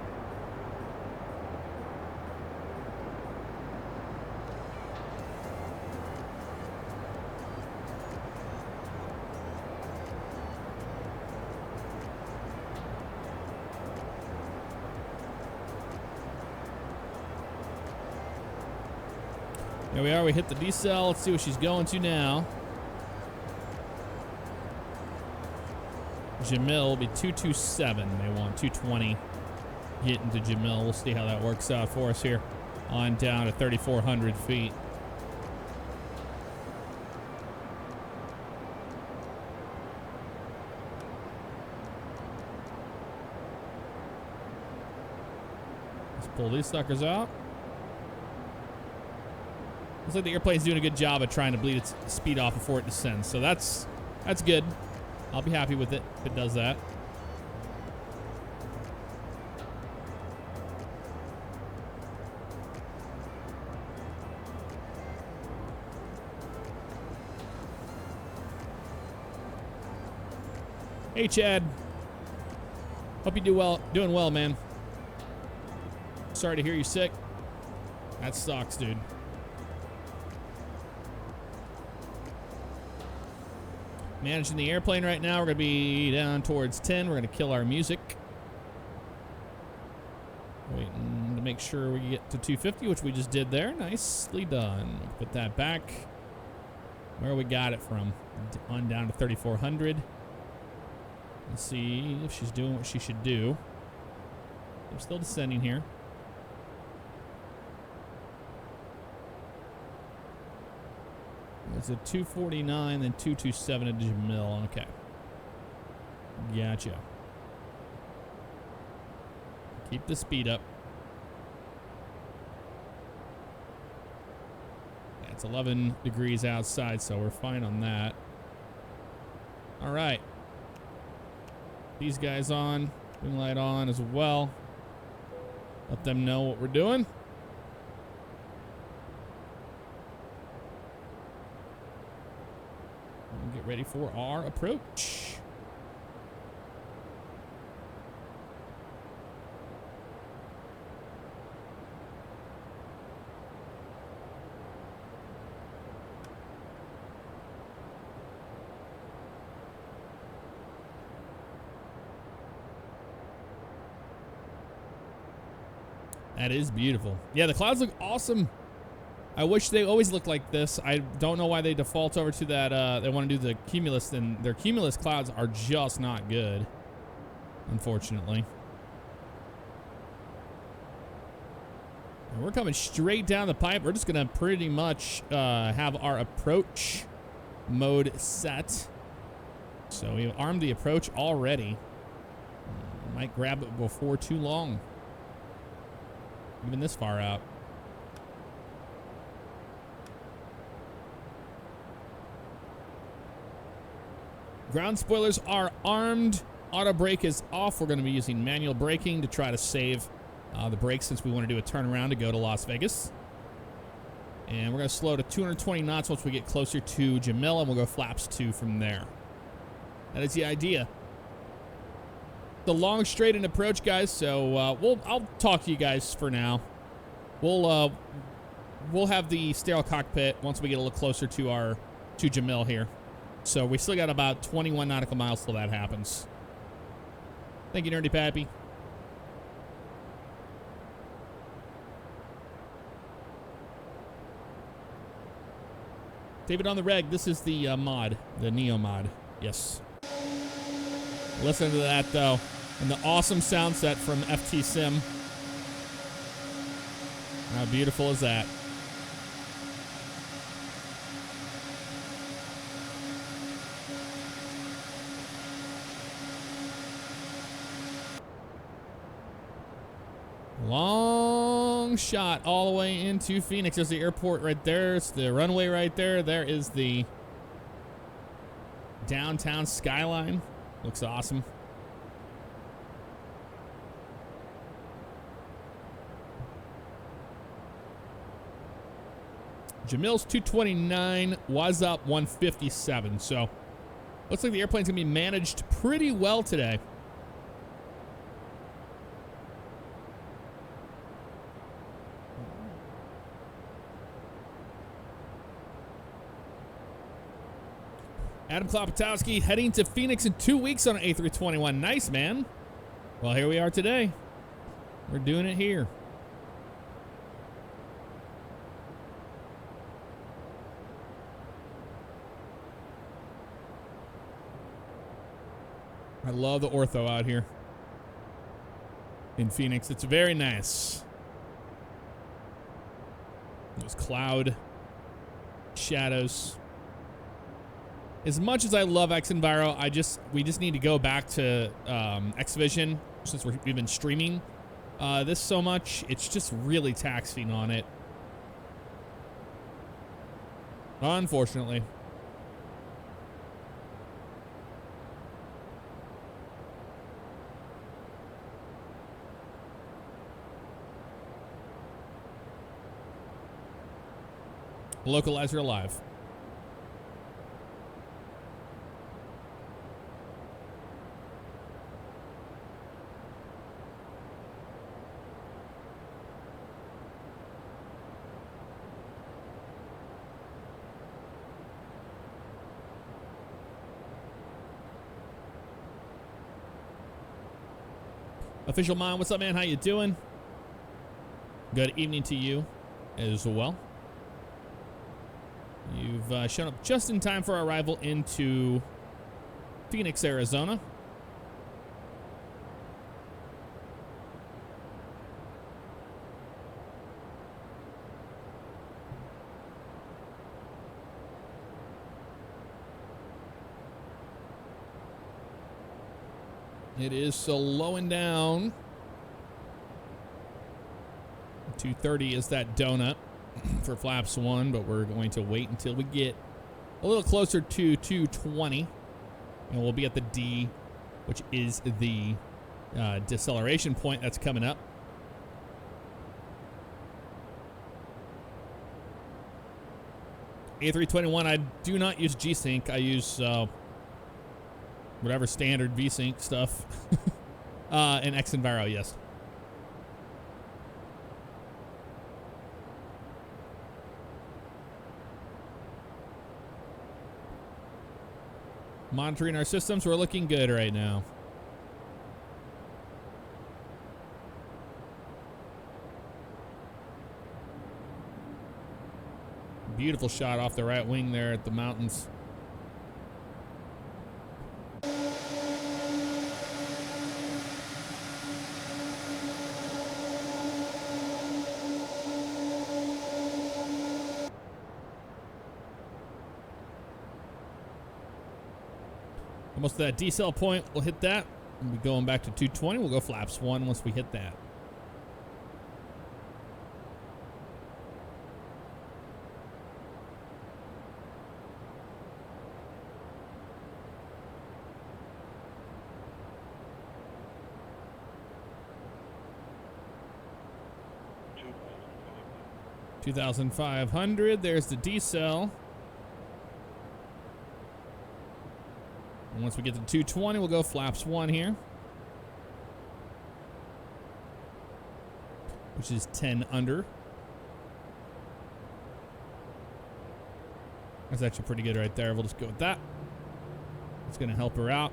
Here we are, we hit the decel. Let's see what she's going to now. Jamil will be 227. They want 220 getting to Jamil. We'll see how that works out for us here on down to 3,400 feet. Let's pull these suckers out. Looks like the airplane's doing a good job of trying to bleed its speed off before it descends. So that's good. I'll be happy with it if it does that. Hey, Chad. Hope you doing well, man. Sorry to hear you're sick. That sucks, dude. Managing the airplane right now. We're going to be down towards 10. We're going to kill our music. Waiting to make sure we get to 250, which we just did there. Nicely done. Put that back where we got it from. On down to 3,400. Let's see if she's doing what she should do. I'm still descending here. It's a 249, then 227 at Jamil. Okay. Gotcha. Keep the speed up. Yeah, it's 11 degrees outside, so we're fine on that. All right. These guys on. Wing light on as well. Let them know what we're doing. Get ready for our approach. That is beautiful. Yeah, the clouds look awesome. I wish they always looked like this. I don't know why they default over to that. They want to do the cumulus, and their cumulus clouds are just not good, unfortunately. And we're coming straight down the pipe. We're just going to pretty much have our approach mode set. So we've armed the approach already. Might grab it before too long. Even this far out. Ground spoilers are armed. Auto brake is off. We're going to be using manual braking to try to save the brakes since we want to do a turnaround to go to Las Vegas. And we're going to slow to 220 knots once we get closer to Jamil, and we'll go flaps 2 from there. That is the idea. The long straight and approach, guys. So I'll talk to you guys for now. We'll have the sterile cockpit once we get a little closer to Jamil here. So we still got about 21 nautical miles till that happens. Thank you, Nerdy Pappy. David on the reg. This is the mod, the Neo mod. Yes. Listen to that, though. And the awesome sound set from FT Sim. How beautiful is that? Long shot all the way into Phoenix. There's the airport right there. It's the runway right there. There is the downtown skyline. Looks awesome. Jamil's 229 was up 157. So Looks like the airplane's gonna be managed pretty well today. Adam Klopotowski heading to Phoenix in 2 weeks on an A321. Nice, man. Well, here we are today. We're doing it here. I love the ortho out here in Phoenix. It's very nice. There's cloud, shadows. As much as I love XEnviro, we just need to go back to Xvision since we've been streaming this so much. It's just really taxing on it, unfortunately. Localizer alive. Official Mind, what's up, man? How you doing? Good evening to you as well. You've shown up just in time for our arrival into Phoenix, Arizona. It is slowing down. 230 is that donut for flaps 1, but we're going to wait until we get a little closer to 220, and we'll be at the D, which is the deceleration point that's coming up. A321, I do not use G-Sync. I use whatever standard V-Sync stuff. And XEnviro, yes. Monitoring our systems, we're looking good right now. Beautiful shot off the right wing there at the mountains. Almost to that decel point, we'll hit that. We'll be going back to 220. We'll go flaps 1 once we hit that. $2,500. There's the decel. And once we get to 220, we'll go flaps 1 here, which is 10 under. That's actually pretty good right there. We'll just go with that. It's going to help her out.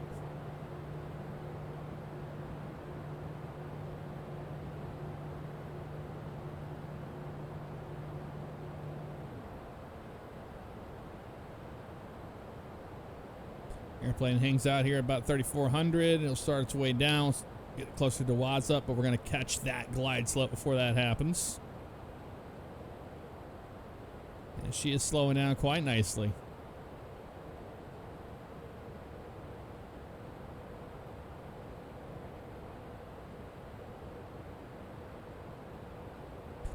Airplane hangs out here about 3,400. It'll start its way down, get closer to Watts up, but we're going to catch that glide slope before that happens. And she is slowing down quite nicely.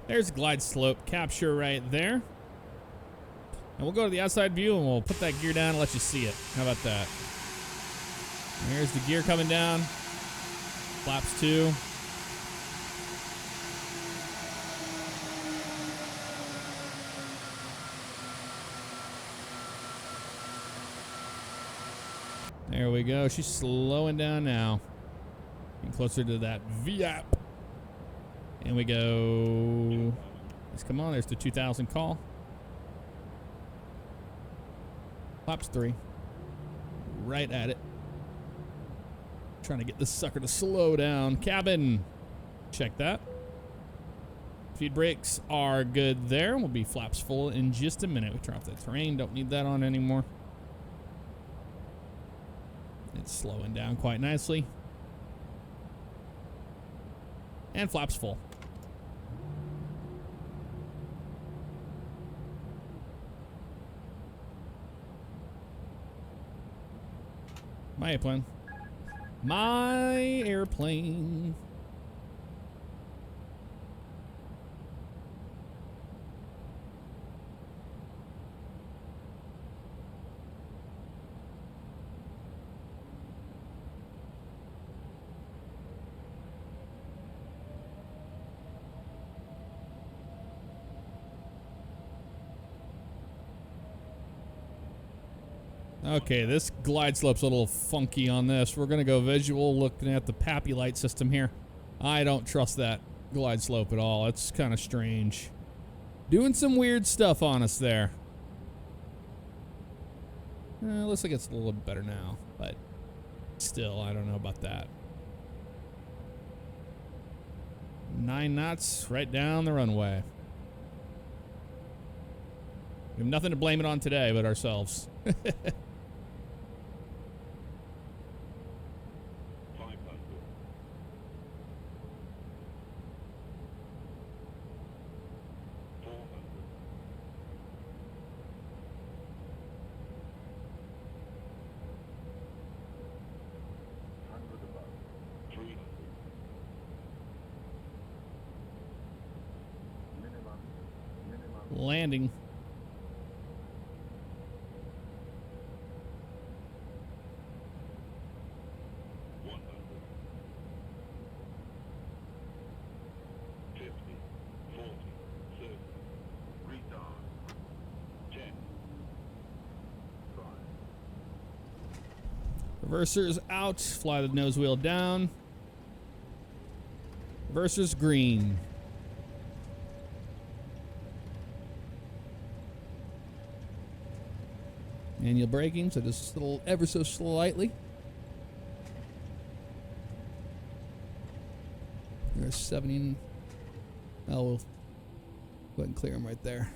There's Glideslope Capture right there. And we'll go to the outside view and we'll put that gear down and let you see it. How about that? There's the gear coming down. Flaps 2. There we go. She's slowing down now. Getting closer to that VAP. And we go. Let's come on. There's the 2000 call. Flaps 3. Right at it. Trying to get this sucker to slow down. Cabin. Check that. Feed brakes are good there. We'll be flaps full in just a minute. We turn off the terrain. Don't need that on anymore. It's slowing down quite nicely. And flaps full. My airplane. My airplane. Okay, this glide slope's a little funky on this. We're going to go visual looking at the PAPI light system here. I don't trust that glide slope at all. It's kind of strange. Doing some weird stuff on us there. Looks like it's a little better now, but still, I don't know about that. 9 knots right down the runway. We have nothing to blame it on today but ourselves. Landing. Reverser's out. Fly the nose wheel down. Reverser's green. Manual braking, so just a little ever so slightly. There's 70. Oh, we'll go ahead and clear them right there.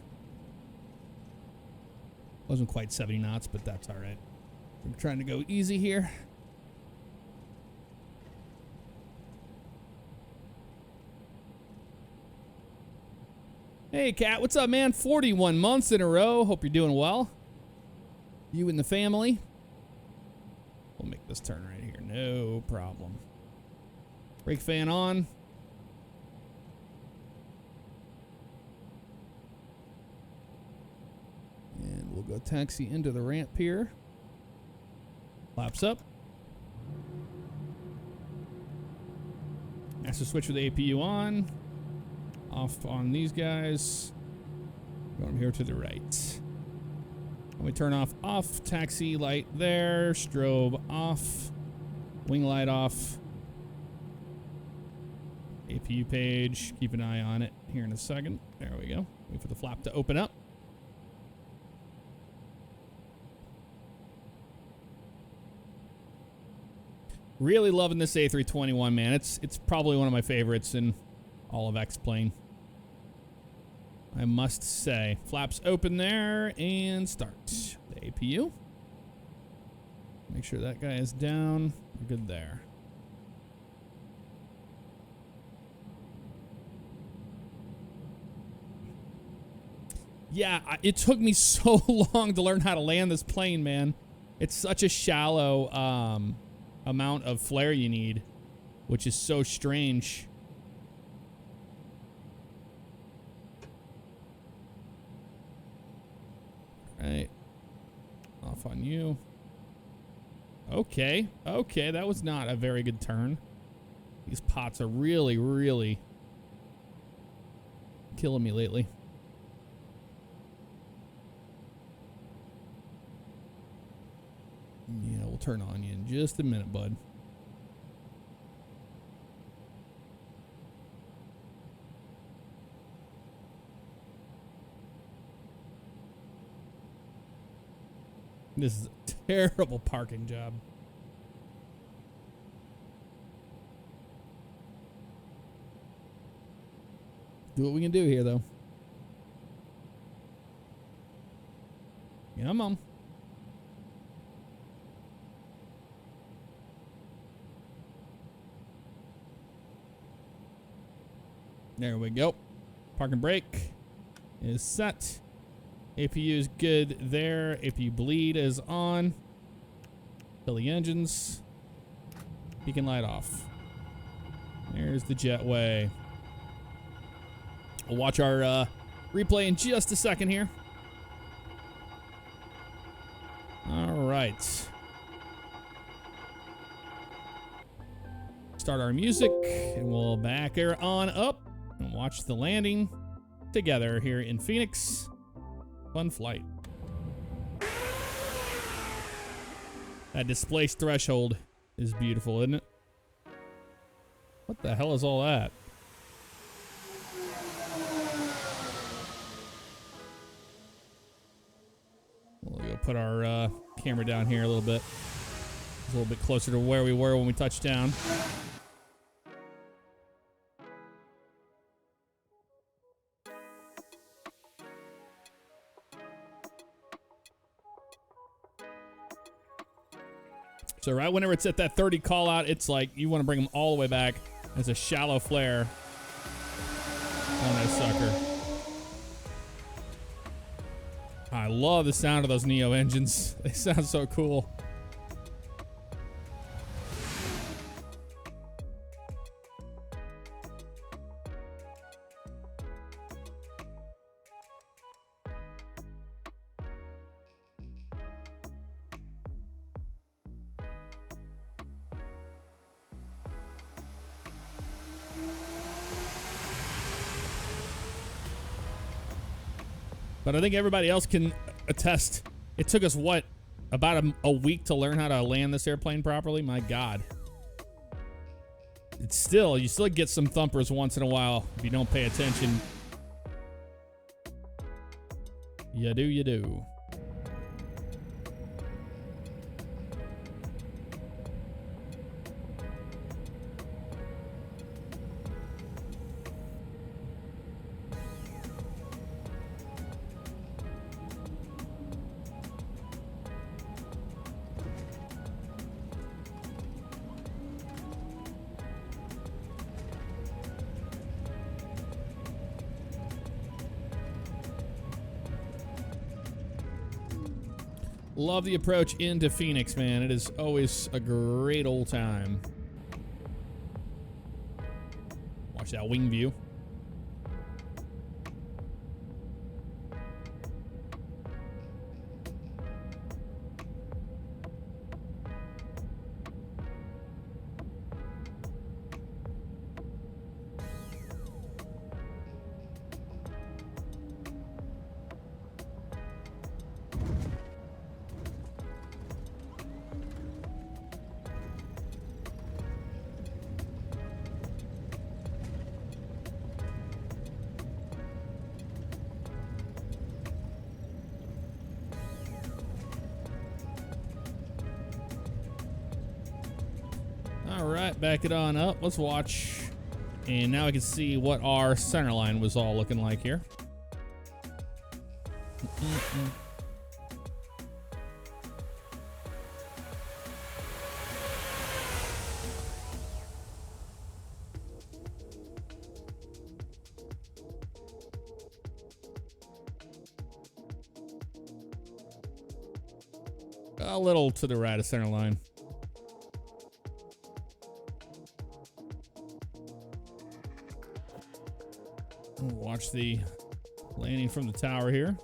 Wasn't quite 70 knots, but that's all right. I'm trying to go easy here. Hey, Kat, what's up, man? 41 months in a row. Hope you're doing well. You and the family. We'll make this turn right here. No problem. Brake fan on. And we'll go taxi into the ramp here. Flaps up. Master switch with the APU on. Off on these guys. Going here to the right. We turn off, taxi light there, strobe off, wing light off, APU page, keep an eye on it here in a second. There we go. Wait for the flap to open up. Really loving this A321, man. It's probably one of my favorites in all of X-Plane. I must say. Flaps open there and start. The APU. Make sure that guy is down. We're good there. Yeah, it took me so long to learn how to land this plane, man. It's such a shallow amount of flare you need, which is so strange. Right. Off on you. Okay. Okay, that was not a very good turn. These pots are really, really killing me lately. Yeah, we'll turn on you in just a minute, bud. This is a terrible parking job. Do what we can do here, though. Come on. There we go. Parking brake is set. APU is good there. APU bleed is on. Fill the engines. Beacon light off. There's the jetway. We'll watch our replay in just a second here. All right. Start our music, and we'll back her on up and watch the landing together here in Phoenix. Fun flight. That displaced threshold is beautiful, isn't it? What the hell is all that? We'll go put our camera down here a little bit. It's a little bit closer to where we were when we touched down. So right whenever it's at that 30 call out, it's like you want to bring them all the way back. It's a shallow flare on this sucker. I love the sound of those Neo engines. They sound so cool. But I think everybody else can attest. It took us, what, about a week to learn how to land this airplane properly? My God. It's still, you still get some thumpers once in a while if you don't pay attention. You do, you do. Love the approach into Phoenix, man. It is always a great old time. Watch that wing view. All right, back it on up. Let's watch. And now we can see what our center line was all looking like here. A little to the right of center line. We'll watch the landing from the tower here.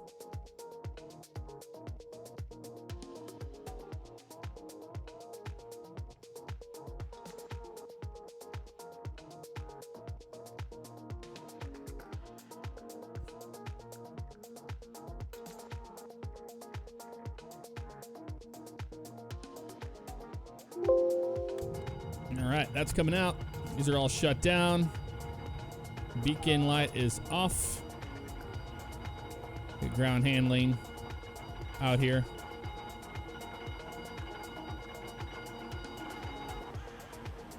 All right, that's coming out. These are all shut down. Beacon light is off. Good ground handling out here.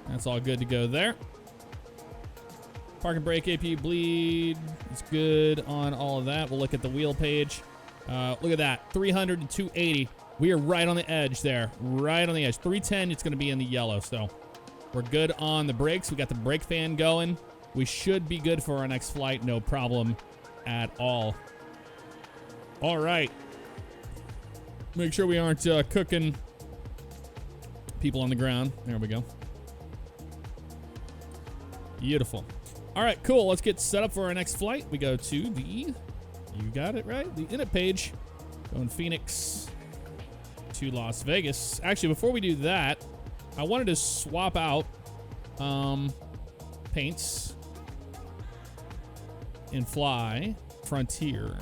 That's all good to go there. Parking brake, AP bleed. It's good on all of that. We'll look at the wheel page. Look at that, 300 to 280. We are right on the edge there, right on the edge. 310, it's going to be in the yellow, so we're good on the brakes. We got the brake fan going. We should be good for our next flight, no problem at all. All right. Make sure we aren't cooking people on the ground. There we go. Beautiful. All right, cool. Let's get set up for our next flight. We go to the, you got it right, the init page. Going Phoenix to Las Vegas. Actually, before we do that, I wanted to swap out paints and fly Frontier.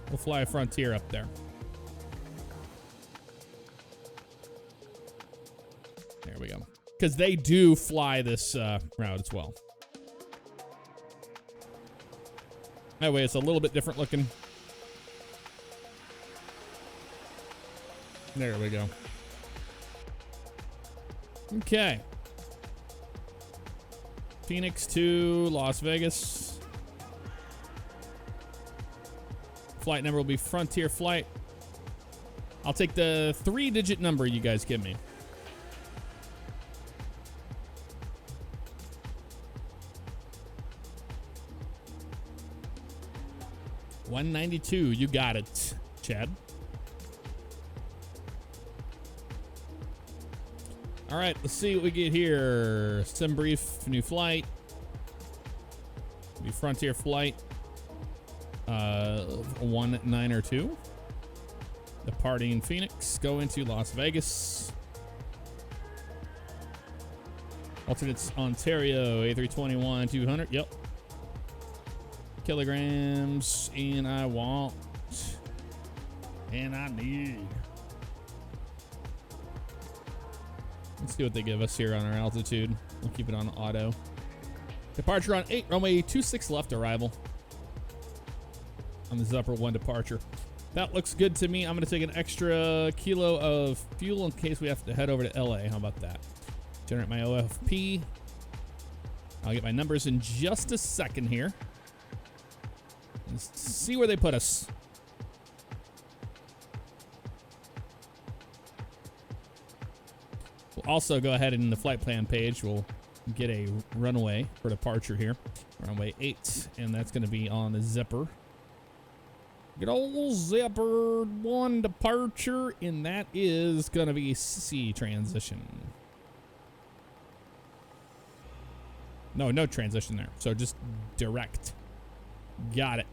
We'll fly a Frontier up there. There we go. Because they do fly this route as well. That way it's a little bit different looking. There we go. Okay. Phoenix to Las Vegas. Flight number will be Frontier Flight. I'll take the 3-digit number you guys give me. $192. You got it, Chad. All right, let's see what we get here. Sim brief, new flight. Be Frontier Flight 192. Departing Phoenix, go into Las Vegas. Alternates Ontario, A321 200. Yep. Kilograms, and I want, and I need. Let's see what they give us here on our altitude. We'll keep it on auto. Departure on 8, runway 26 left arrival. On the Zephyr 1 departure. That looks good to me. I'm going to take an extra kilo of fuel in case we have to head over to LA. How about that? Generate my OFP. I'll get my numbers in just a second here. Let's see where they put us. We'll also go ahead and in the flight plan page, we'll get a runway for departure here. Runway 8, and that's going to be on the Zipper. Good old Zipper 1 departure, and that is going to be C transition. No transition there. So just direct. Got it.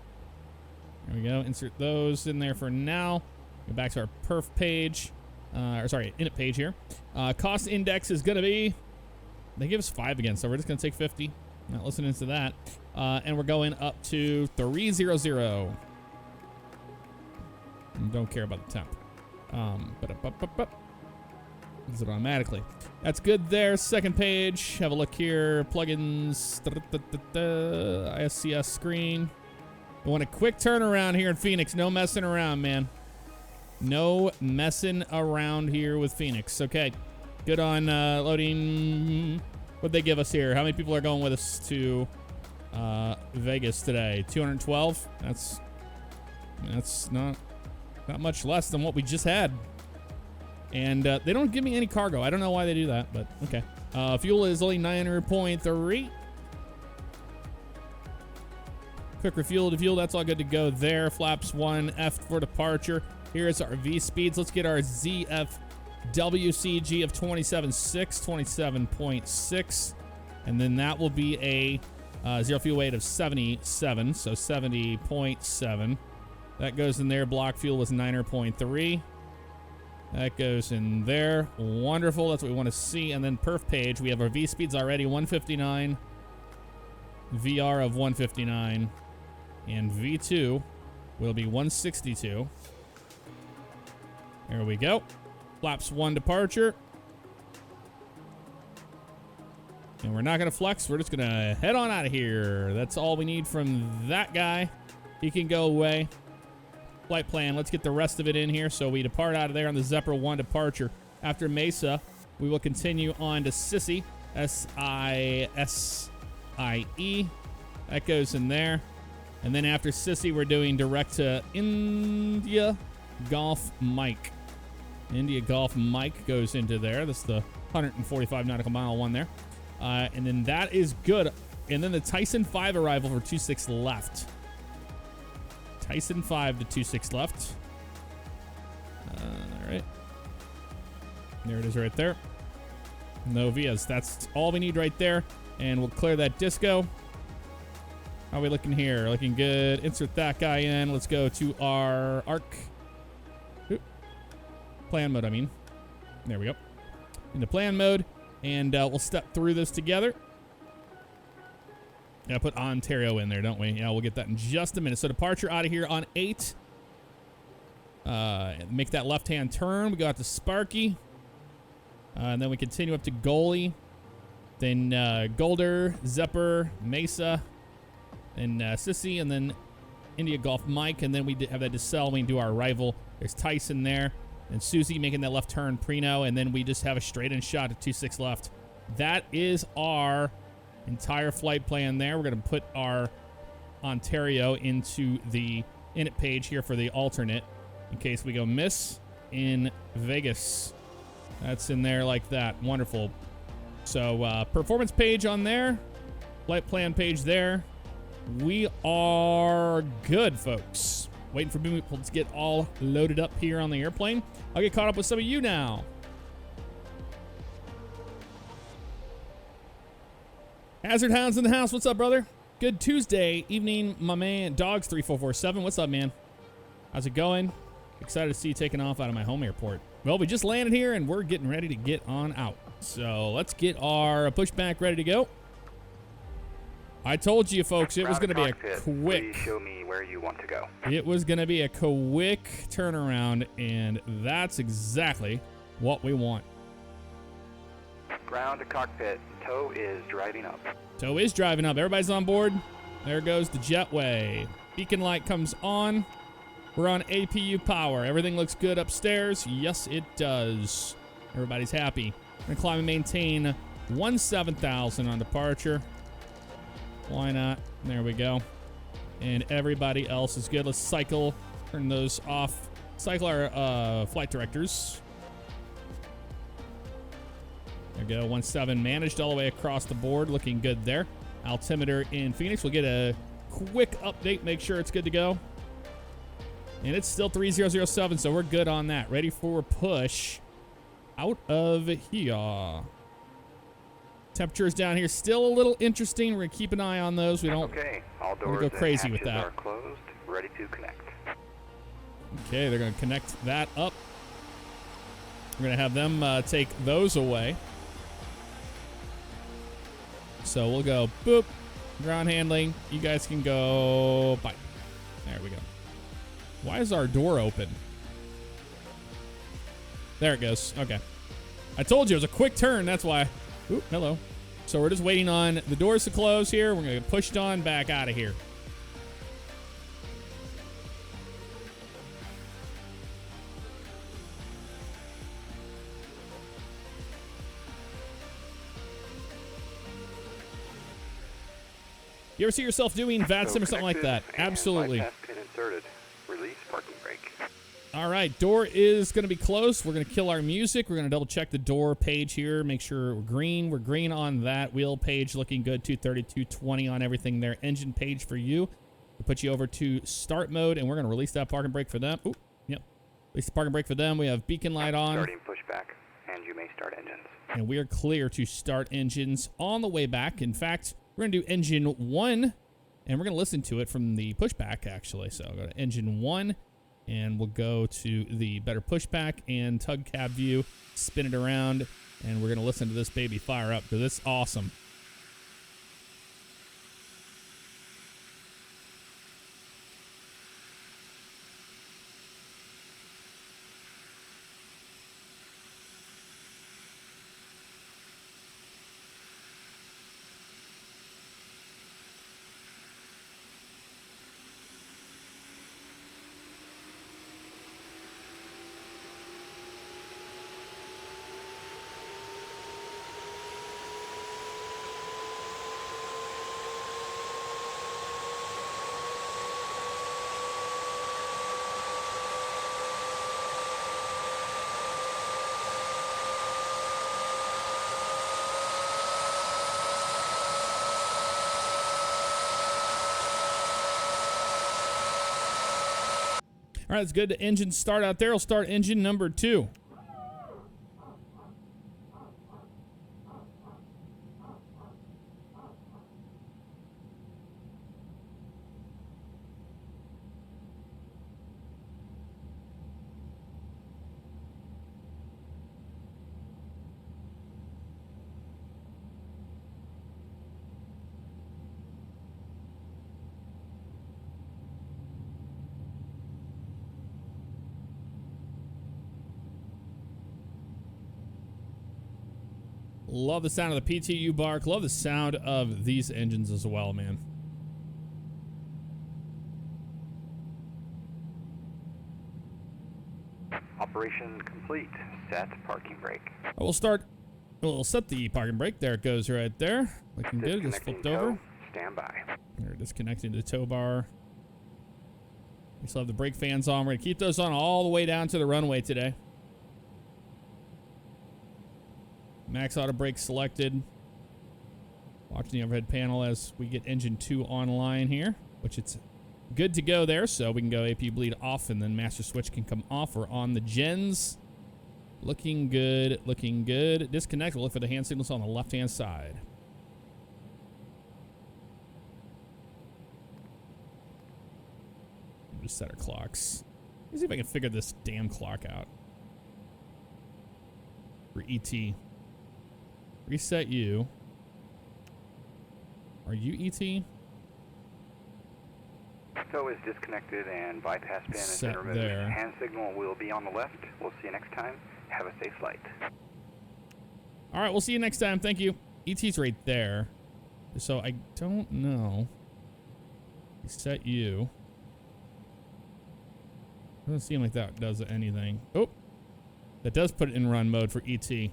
There we go. Insert those in there for now. Go back to our perf page. Init page here. Cost index is going to be, they give us 5 again, so we're just going to take 50. Not listening to that. And we're going up to 300. Don't care about the temp. Does it automatically. That's good there. Second page. Have a look here. Plugins. ISCS screen. We want a quick turnaround here in Phoenix. No messing around, man. No messing around here with Phoenix. Okay. Good on loading. What'd they give us here? How many people are going with us to Vegas today? 212? That's not much less than what we just had. And they don't give me any cargo. I don't know why they do that, but okay. Fuel is only 900.3. Quick refuel to fuel. That's all good to go there. Flaps 1, F for departure. Here's our V speeds. Let's get our ZFWCG of 27.6, 27.6. And then that will be a zero fuel weight of 77, so 70.7. That goes in there. Block fuel was 900.3. That goes in there. Wonderful. That's what we want to see. And then perf page, we have our V speeds already, 159. VR of 159. And V2 will be 162. There we go. Flaps 1 departure. And we're not going to flex. We're just going to head on out of here. That's all we need from that guy. He can go away. Flight plan. Let's get the rest of it in here. So we depart out of there on the Zephyr 1 departure. After Mesa, we will continue on to Sissy. S-I-S-I-E. That goes in there. And then after Sissy, we're doing direct to India Golf Mike. India Golf Mike goes into there. That's the 145 nautical mile one there. And then that is good. And then the Tyson 5 arrival for 26 left. Tyson 5 to 26 left. All right. There it is right there. No Vias. That's all we need right there. And we'll clear that disco. How are we looking here? Looking good. Insert that guy in. Let's go to our arc. Oop. Plan mode, I mean. There we go. Into plan mode. And we'll step through this together. Yeah, put Ontario in there, don't we? Yeah, we'll get that in just a minute. So departure out of here on 8. Make that left-hand turn. We go out to Sparky. And then we continue up to Goalie. Then Golder, Zephyr, Mesa, and Sissy, and then India Golf Mike. And then we have that decel. We can do our arrival. There's Tyson there. And Susie making that left turn Preno, and then we just have a straight-in shot at 26 left. That is our entire flight plan there. We're going to put our Ontario into the init page here for the alternate in case we go miss in Vegas. That's in there like that. Wonderful. So performance page on there. Flight plan page there. We are good, folks. Waiting for people to get all loaded up here on the airplane. I'll get caught up with some of you now. Hazard Hounds in the house. What's up, brother? Good Tuesday evening, my man. Dogs3447. What's up, man? How's it going? Excited to see you taking off out of my home airport. Well, we just landed here, and we're getting ready to get on out. So let's get our pushback ready to go. I told you, folks, it was going to be a quick. Please show me where you want to go. It was going to be a quick turnaround, and that's exactly what we want. Ground to cockpit. Tow is driving up. Tow is driving up. Everybody's on board. There goes the jetway. Beacon light comes on. We're on APU power. Everything looks good upstairs. Yes, it does. Everybody's happy. We're going to climb and maintain 17,000 on departure. Why not? There we go. And everybody else is good. Let's cycle. Turn those off. Cycle our flight directors. There we go. 17 managed all the way across the board. Looking good there. Altimeter in Phoenix. We'll get a quick update. Make sure it's good to go. And it's still 3007, so we're good on that. Ready for push out of here. Temperatures down here still a little interesting. We're going to keep an eye on those. We don't all doors go crazy with that. Are closed, ready to connect. Okay, they're going to connect that up. We're going to have them take those away. So we'll go boop, ground handling. You guys can go bye. There we go. Why is our door open? There it goes. Okay. I told you it was a quick turn. That's why. Oop, hello. So we're just waiting on the doors to close here. We're going to get pushed on back out of here. You ever see yourself doing VATSIM or something like that? Absolutely. Bypass pin inserted. Release parking brake. All right, door is going to be closed. We're going to kill our music. We're going to double check the door page here. Make sure we're green. We're green on that. Wheel page looking good. 230, 220 on everything there. Engine page for you. We'll put you over to start mode, and we're going to release that parking brake for them. Ooh, yep. Release the parking brake for them. We have beacon light on. Starting pushback, and you may start engines. And we are clear to start engines on the way back. In fact, we're going to do engine 1, and we're going to listen to it from the pushback, actually. So I'll go to engine 1. And we'll go to the better pushback and tug cab view, spin it around, and we're going to listen to this baby fire up because it's awesome. All right, it's good. The engine start out there. We'll start engine number 2. Love the sound of the PTU bark. Love the sound of these engines as well, man. Operation complete. Set parking brake. We'll set the parking brake. There it goes right there. Looking good. Just flipped over. Stand by. We're disconnecting the tow bar. We still have the brake fans on. We're going to keep those on all the way down to the runway today. Max auto brake selected. Watching the overhead panel as we get engine 2 online here, which it's good to go there. So we can go AP bleed off and then master switch can come off. We're on the gens. Looking good, looking good. Disconnect. We'll look for the hand signals on the left-hand side. Just set our clocks. Let's see if I can figure this damn clock out. For ET. Reset you. Are you ET? So is disconnected and bypass pin is Set removed. there. Hand signal will be on the left. We'll see you next time. Have a safe flight. All right, we'll see you next time. Thank you. ET's right there. So I don't know. Reset you. Doesn't seem like that does anything. Oh, that does put it in run mode for ET.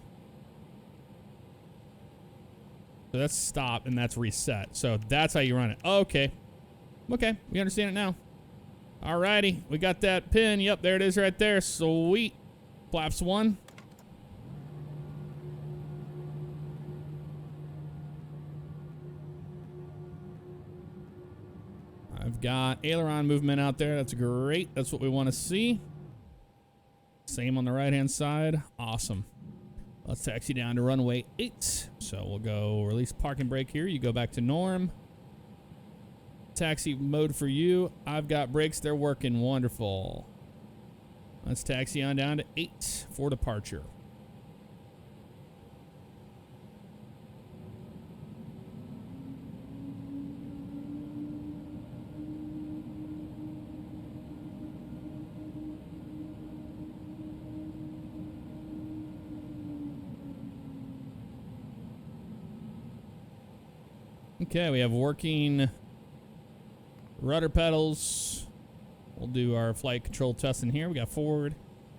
So that's stop and that's reset. So that's how you run it. Okay. Okay, we understand it now. Alrighty, we got that pin. Yep, there it is right there. Sweet. Flaps 1. I've got aileron movement out there. That's great. That's what we want to see. Same on the right-hand side. Awesome. Let's taxi down to runway 8. So we'll go release parking brake here. You go back to norm. Taxi mode for you. I've got brakes. They're working wonderful. Let's taxi on down to 8 for departure. Okay, we have working rudder pedals. We'll do our flight control test in here. We got forward,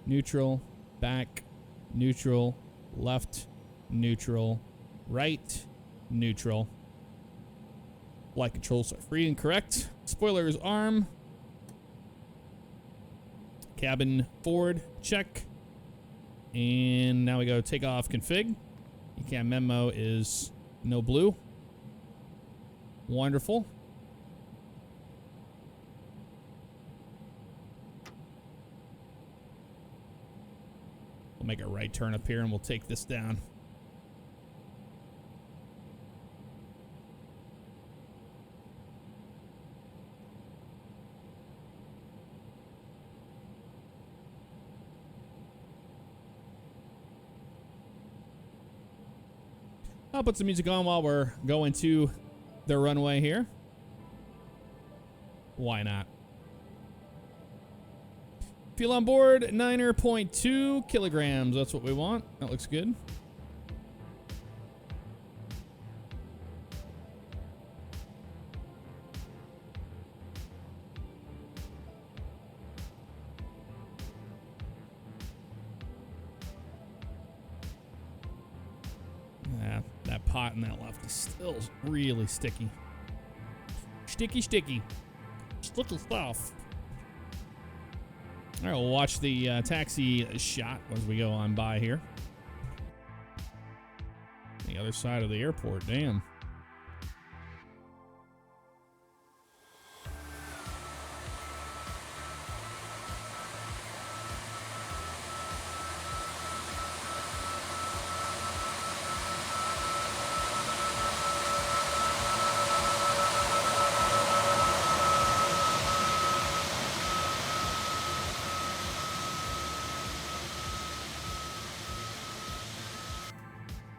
neutral, back, neutral, left, neutral, right, neutral. Flight controls are free and correct. Spoilers arm. Cabin forward, check. And now we go takeoff config. ECAM memo is no blue. Wonderful. We'll make a right turn up here and we'll take this down. I'll put some music on while we're going to the runway here. Why not? Fuel on board, 9.2 kilograms. That's what we want. That looks good. Yeah, that pot in that left is still really sticky. Sticky. Sticky stuff. All right, we'll watch the taxi shot as we go on by here. The other side of the airport, damn.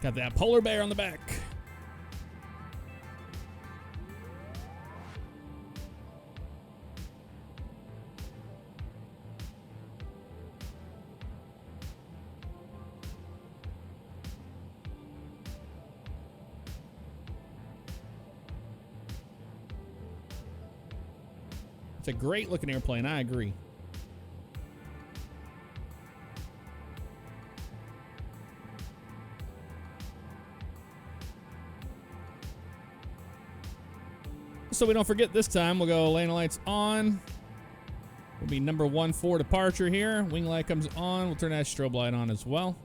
Got that polar bear on the back. It's a great looking airplane, I agree. So we don't forget this time, we'll go lane lights on. Will be number 1 for departure here. Wing light comes on. We'll turn that strobe light on as well.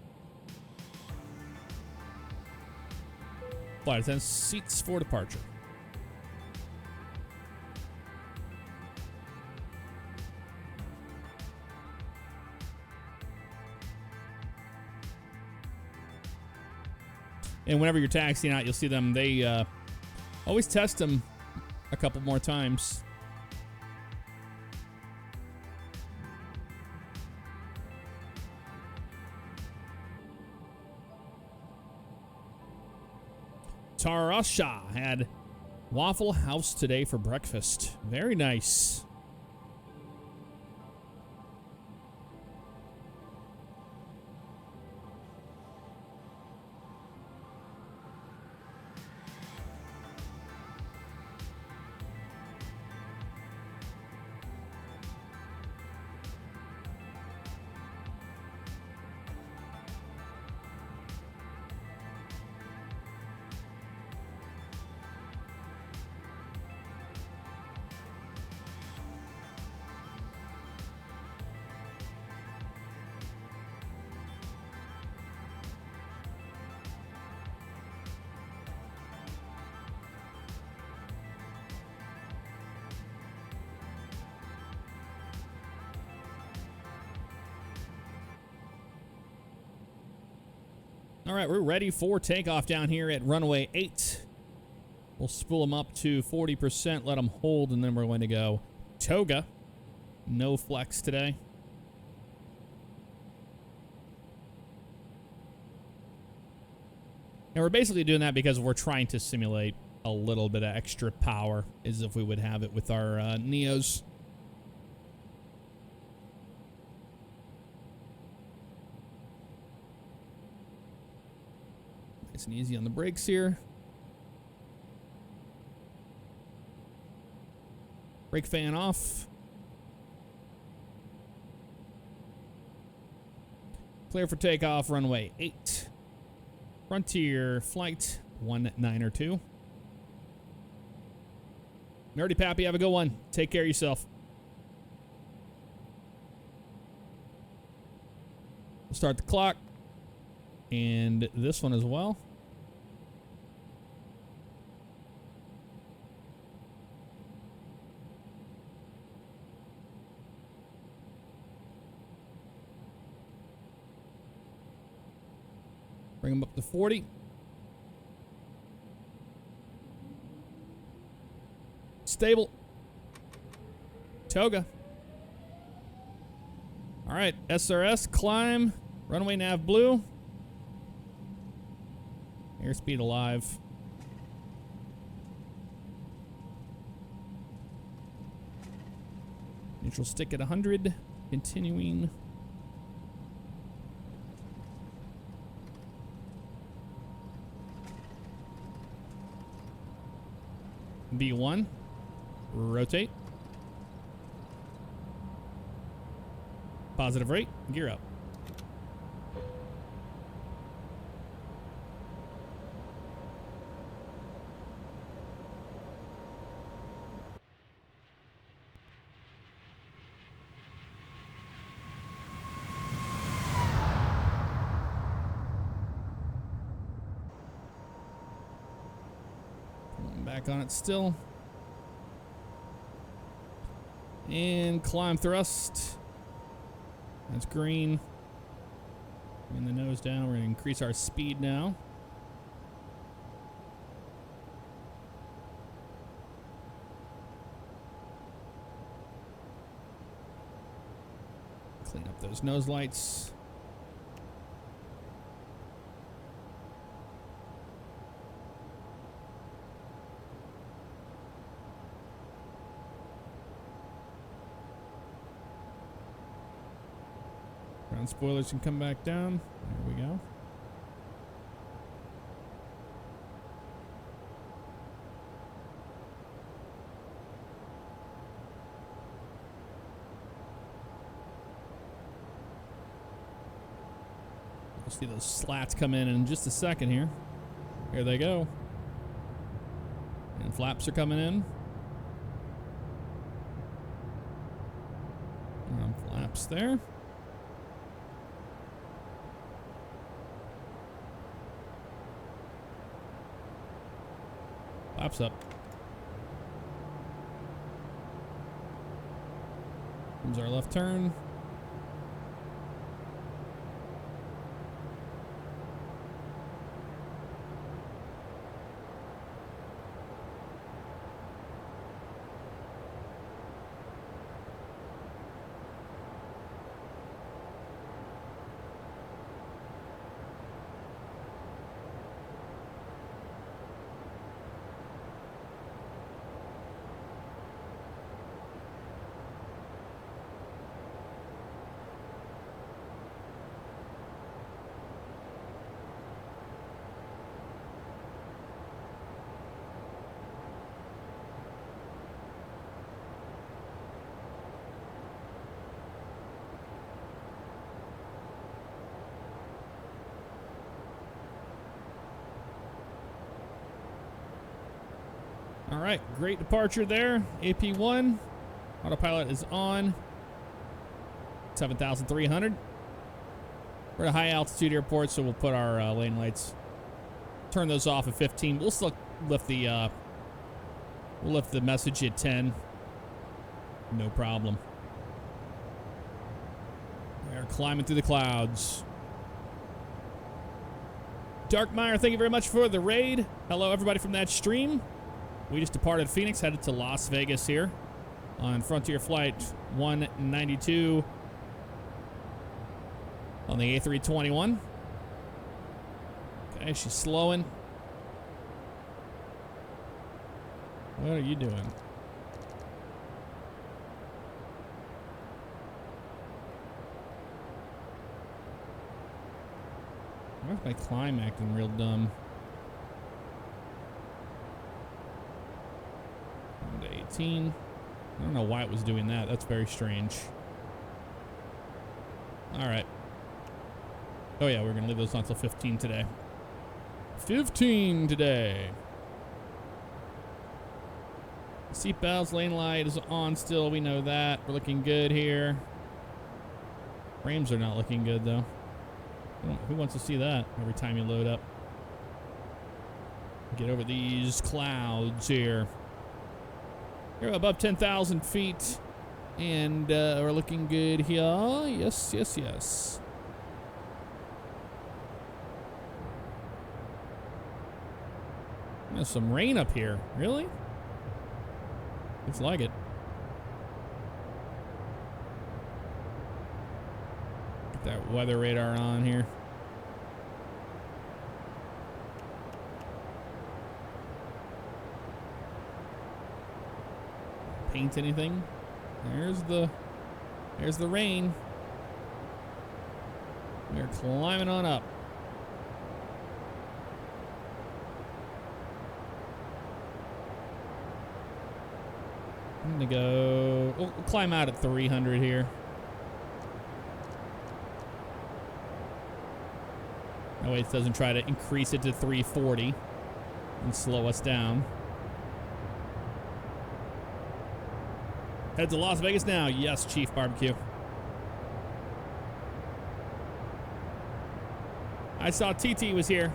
Flight attendants, seats for departure. And whenever you're taxiing out, you'll see them. They always test them a couple more times. Tarasha had Waffle House today for breakfast. Very nice. All right, we're ready for takeoff down here at runway 8. We'll spool them up to 40%, let them hold, and then we're going to go toga. No flex today. And we're basically doing that because we're trying to simulate a little bit of extra power as if we would have it with our Neos. Nice and easy on the brakes here. Brake fan off. Clear for takeoff, runway 8. Frontier flight 192. Nerdy Pappy, have a good one. Take care of yourself. We'll start the clock. And this one as well. Bring them up to 40. Stable. Toga. All right, SRS, climb. Runway nav blue. Airspeed alive. Neutral stick at 100. Continuing. B1. Rotate. Positive rate. Gear up. Back on it still. And climb thrust. That's green. Bring the nose down. We're going to increase our speed now. Clean up those nose lights. And spoilers can come back down. There we go. We'll see those slats come in just a second here. Here they go. And flaps are coming in. Flaps there. Flaps up. Comes our left turn. All right, great departure there. AP1, autopilot is on. 7,300. We're at a high altitude airport, so we'll put our lane lights, turn those off at 15. We'll still lift the message at 10. No problem. We're climbing through the clouds. Darkmeyer, thank you very much for the raid. Hello, everybody from that stream. We just departed Phoenix, headed to Las Vegas here on Frontier Flight 192 on the A321. Okay, she's slowing. What are you doing? Why is my climb acting real dumb? 18. I don't know why it was doing that. That's very strange. All right. Oh yeah, we're gonna leave those on until 15 today. 15 today. Seatbelts, lane light is on still. We know that. We're looking good here. Frames are not looking good though. Who wants to see that every time you load up? Get over these clouds here. You're above 10,000 feet, and we're looking good here. Yes, yes, yes. There's some rain up here. Really? Looks like it. Get that weather radar on here. Paint anything? There's the rain. We're climbing on up. I'm gonna go. We'll climb out at 300 here. That way it doesn't try to increase it to 340 and slow us down. Head to Las Vegas now. Yes, Chief Barbecue. I saw TT was here.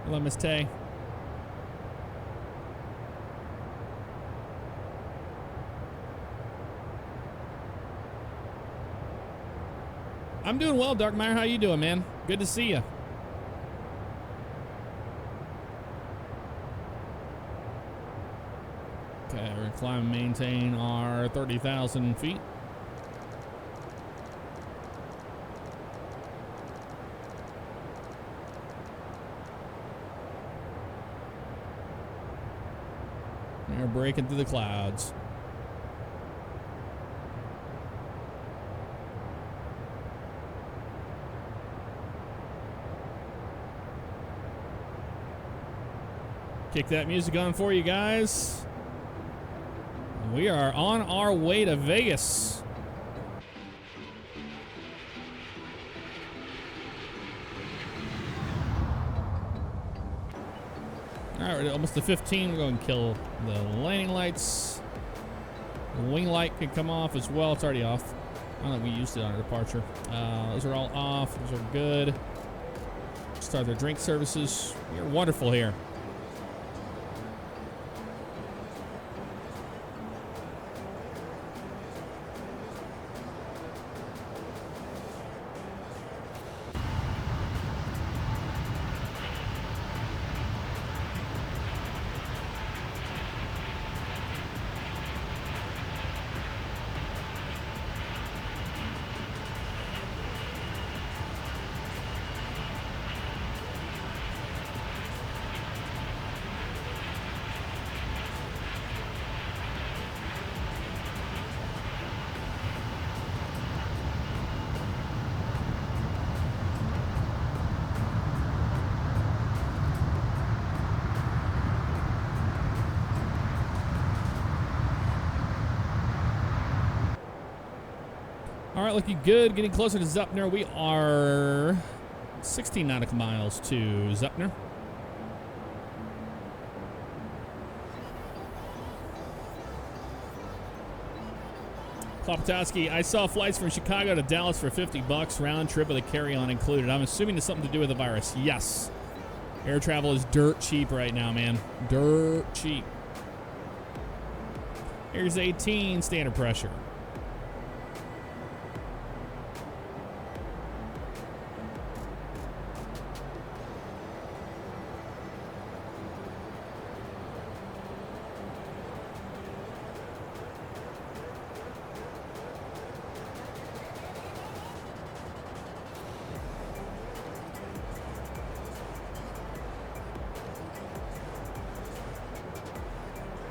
Hello, Miss Tay. I'm doing well, Darkmeyer. How you doing, man? Good to see you. Okay, we're gonna climb and maintain our 30,000 feet. We're breaking through the clouds. Kick that music on for you guys. We are on our way to Vegas. All right, we're almost to 15. We're going to kill the landing lights. The wing light can come off as well. It's already off. I don't know if we used it on our departure. Those are all off. Those are good. Start their drink services. You're wonderful here. All right, looking good. Getting closer to Zupner. We are 16 nautical miles to Zupner. Klopotowski, I saw flights from Chicago to Dallas for $50 round trip with a carry-on included. I'm assuming it's something to do with the virus. Yes. Air travel is dirt cheap right now, man. Dirt cheap. Here's 18, standard pressure.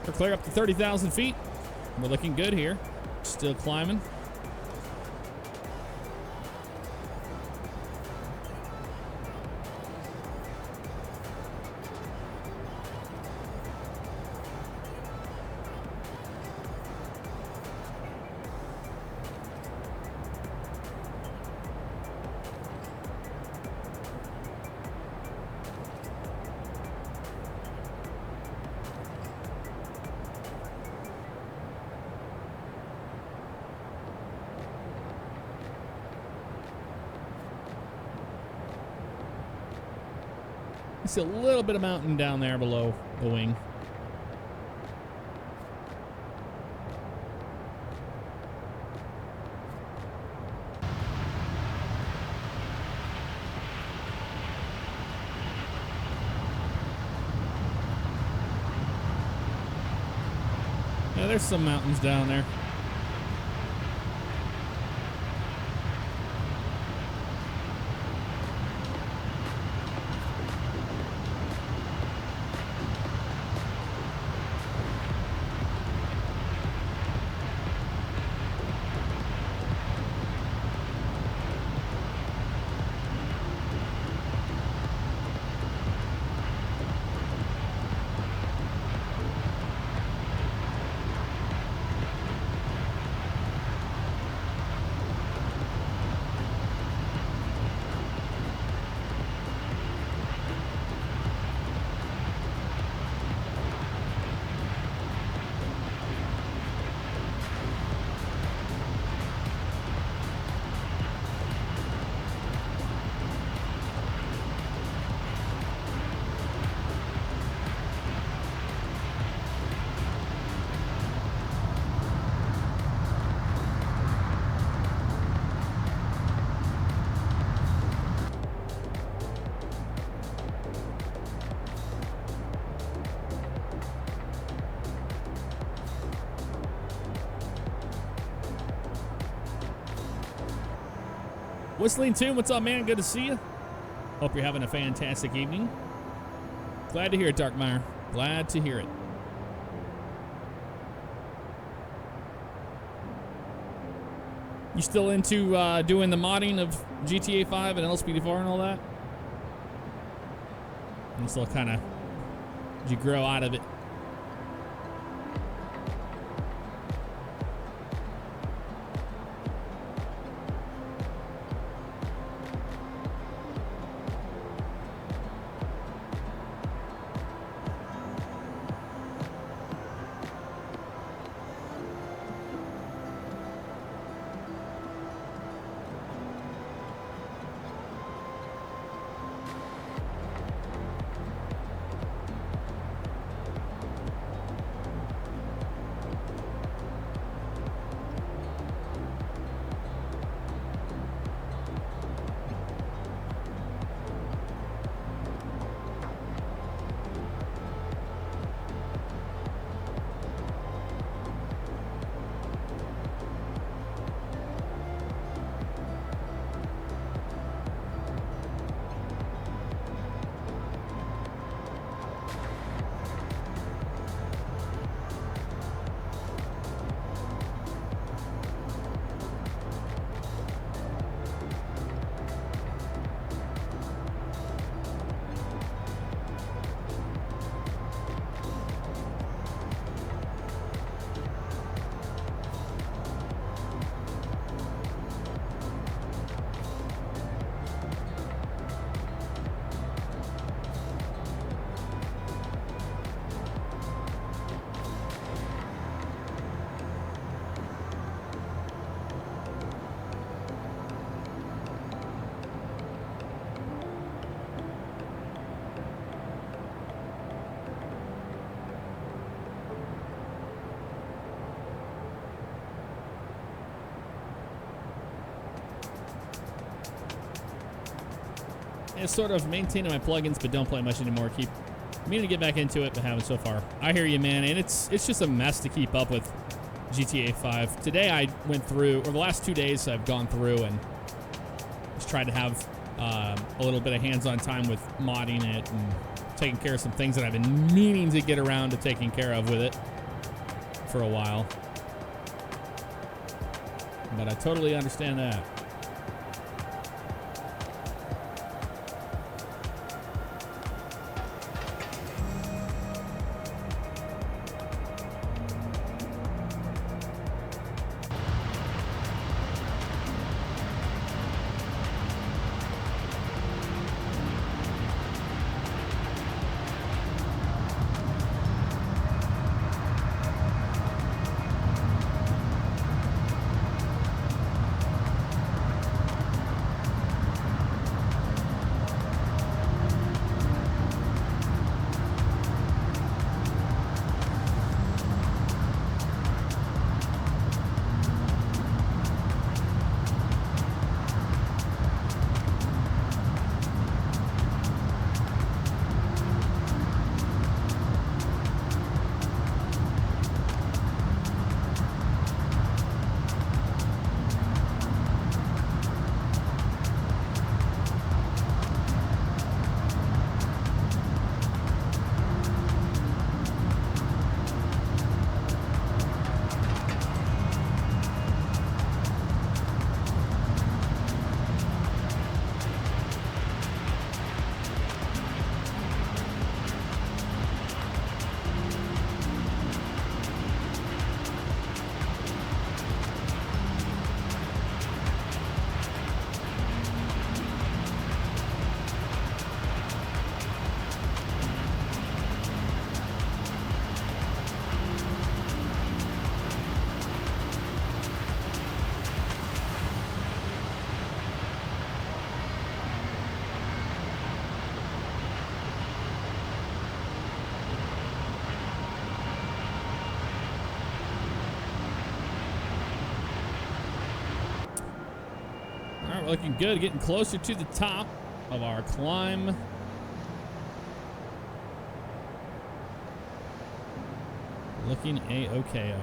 We're clear up to 30,000 feet. We're looking good here. Still climbing. I see a little bit of mountain down there below the wing. Yeah, there's some mountains down there. Whistling Tune, what's up, man? Good to see you. Hope you're having a fantastic evening. Glad to hear it, Darkmeyer. Glad to hear it. You still into doing the modding of GTA 5 and LSPD4 and all that? I'm still kind of Did you grow out of it? It's sort of maintaining my plugins, but don't play much anymore. Keep meaning to get back into it, but haven't so far. I hear you, man, and it's just a mess to keep up with GTA 5. Today I went through, or the last 2 days I've gone through and just tried to have a little bit of hands-on time with modding it and taking care of some things that I've been meaning to get around to taking care of with it for a while. But I totally understand that. Looking good, getting closer to the top of our climb. Looking a-okay.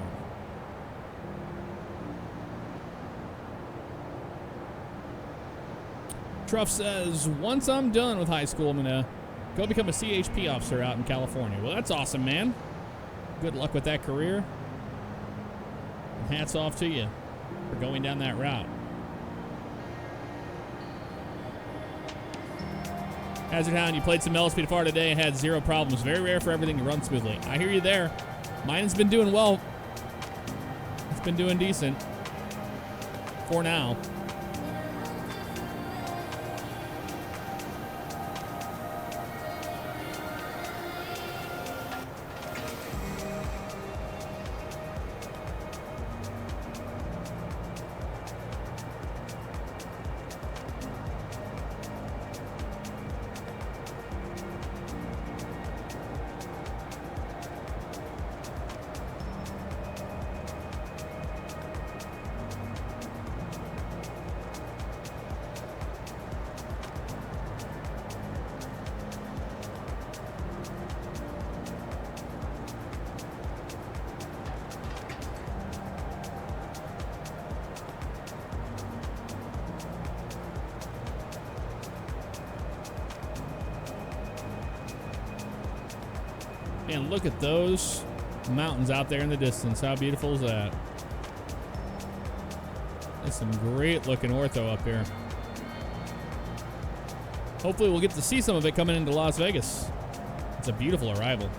Truff says, once I'm done with high school, I'm gonna go become a CHP officer out in California. Well, that's awesome, man. Good luck with that career. And hats off to you for going down that route. Hazard Hound, you played some LSP far today and had zero problems. Very rare for everything to run smoothly. I hear you there. Mine's been doing well. It's been doing decent. For now. And look at those mountains out there in the distance. How beautiful is that? There's some great looking ortho up here. Hopefully we'll get to see some of it coming into Las Vegas. It's a beautiful arrival.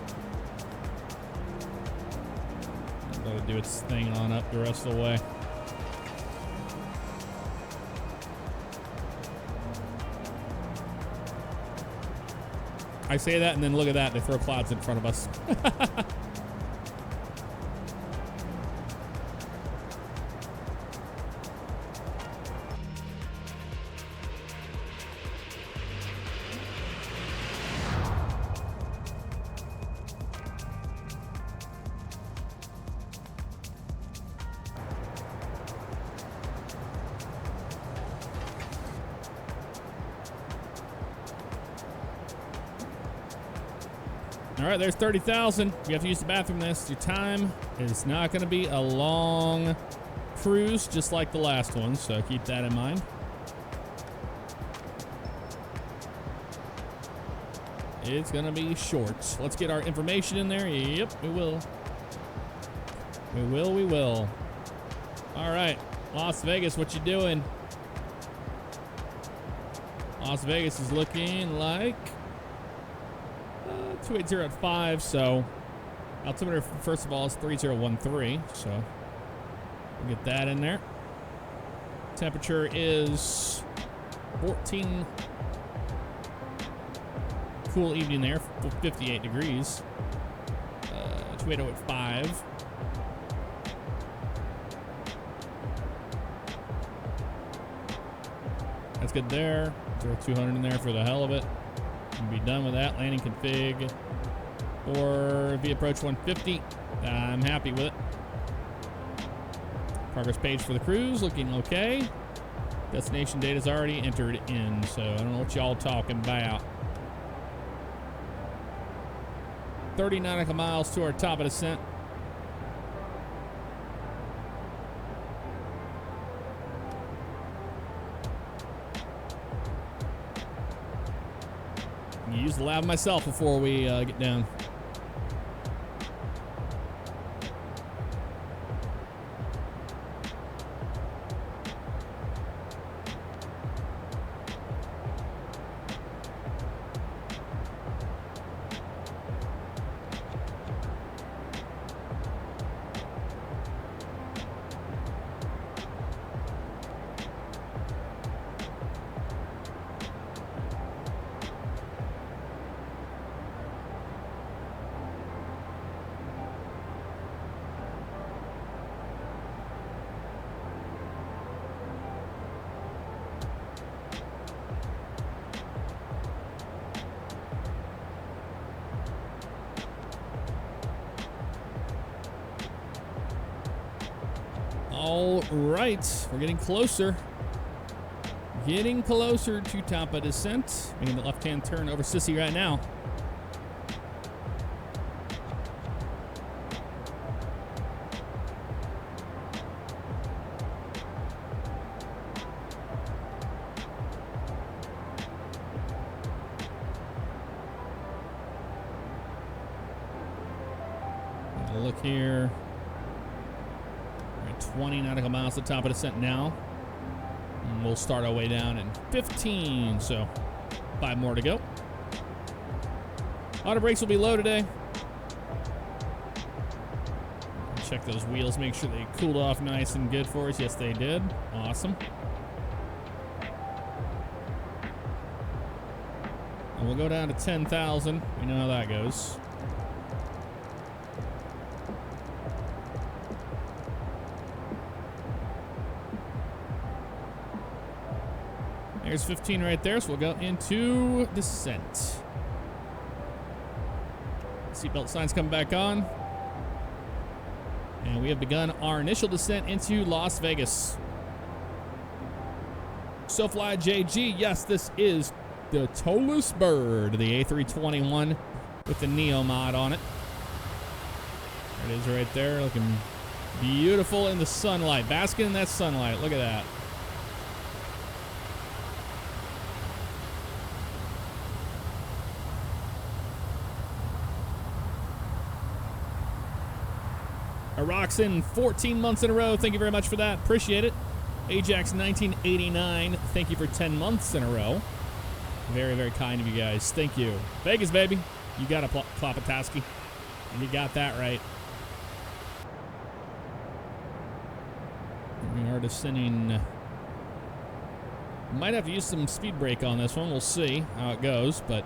Let it do its thing on up the rest of the way. I say that, and then look at that. They throw clouds in front of us. All right, there's 30,000. You have to use the bathroom this. Your time is not going to be a long cruise, just like the last one, so keep that in mind. It's going to be short. Let's get our information in there. Yep, we will. We will. All right, Las Vegas, what you doing? Las Vegas is looking like 280 at 5, so altimeter first of all is 3013, so we'll get that in there. Temperature is 14. Cool evening there, 58 degrees. 280 at 5. That's good there. Throw 200 in there for the hell of it. Be done with that. Landing config or V approach 150. I'm happy with it. Progress page for the cruise looking okay. Destination data is already entered in, so I don't know what y'all talking about. 30 nautical miles to our top of descent. Use the lab myself before we get down. All right, we're getting closer. Getting closer to top of descent. Making the left-hand turn over Sissy right now. Look here. 20 nautical miles to the top of descent now. And we'll start our way down in 15, so 5 more to go. Auto brakes will be low today. Check those wheels, make sure they cooled off nice and good for us. Yes, they did. Awesome. And we'll go down to 10,000. You know how that goes. There's 15 right there, so we'll go into descent. Seatbelt signs come back on. And we have begun our initial descent into Las Vegas. SoFly JG, yes, this is the Toliss bird, the A321 with the Neo mod on it. There it is right there, looking beautiful in the sunlight, basking in that sunlight. Look at that. Roxon, 14 months in a row. Thank you very much for that. Appreciate it. Ajax 1989. Thank you for 10 months in a row. Very, very kind of you guys. Thank you. Vegas, baby. You got a Klopataski. You got that right. We are descending. Might have to use some speed brake on this one. We'll see how it goes, but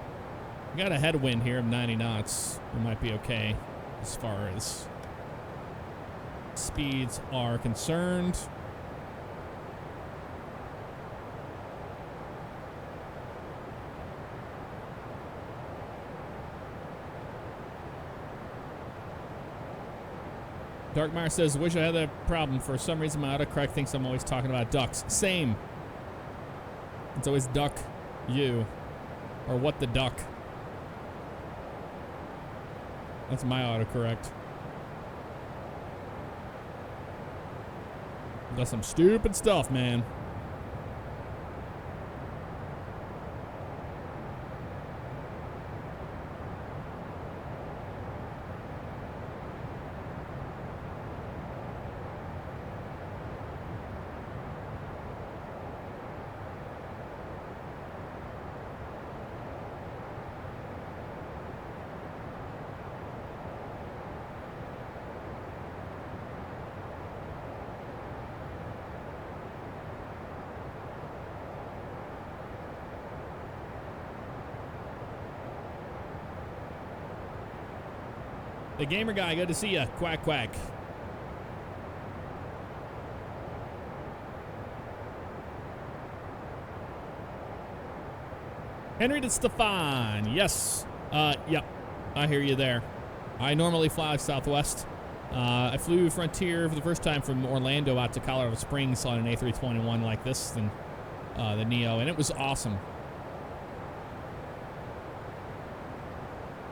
we got a headwind here of 90 knots. We might be okay as far as speeds are concerned. Darkmeyer says, wish I had that problem. For some reason, my autocorrect thinks I'm always talking about ducks. Same. It's always duck you. Or what the duck. That's my autocorrect. That's some stupid stuff, man. The gamer guy, good to see ya. Quack, quack. Henry to Stefan. Yes. Yep. I hear you there. I normally fly Southwest. I flew Frontier for the first time from Orlando out to Colorado Springs on an A321 like this, and the Neo, and it was awesome.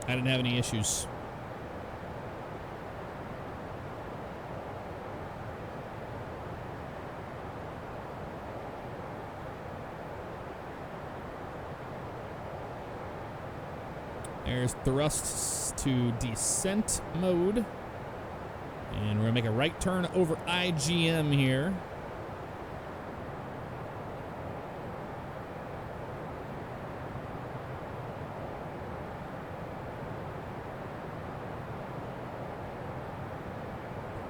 I didn't have any issues. There's thrusts to descent mode. And we're going to make a right turn over IGM here.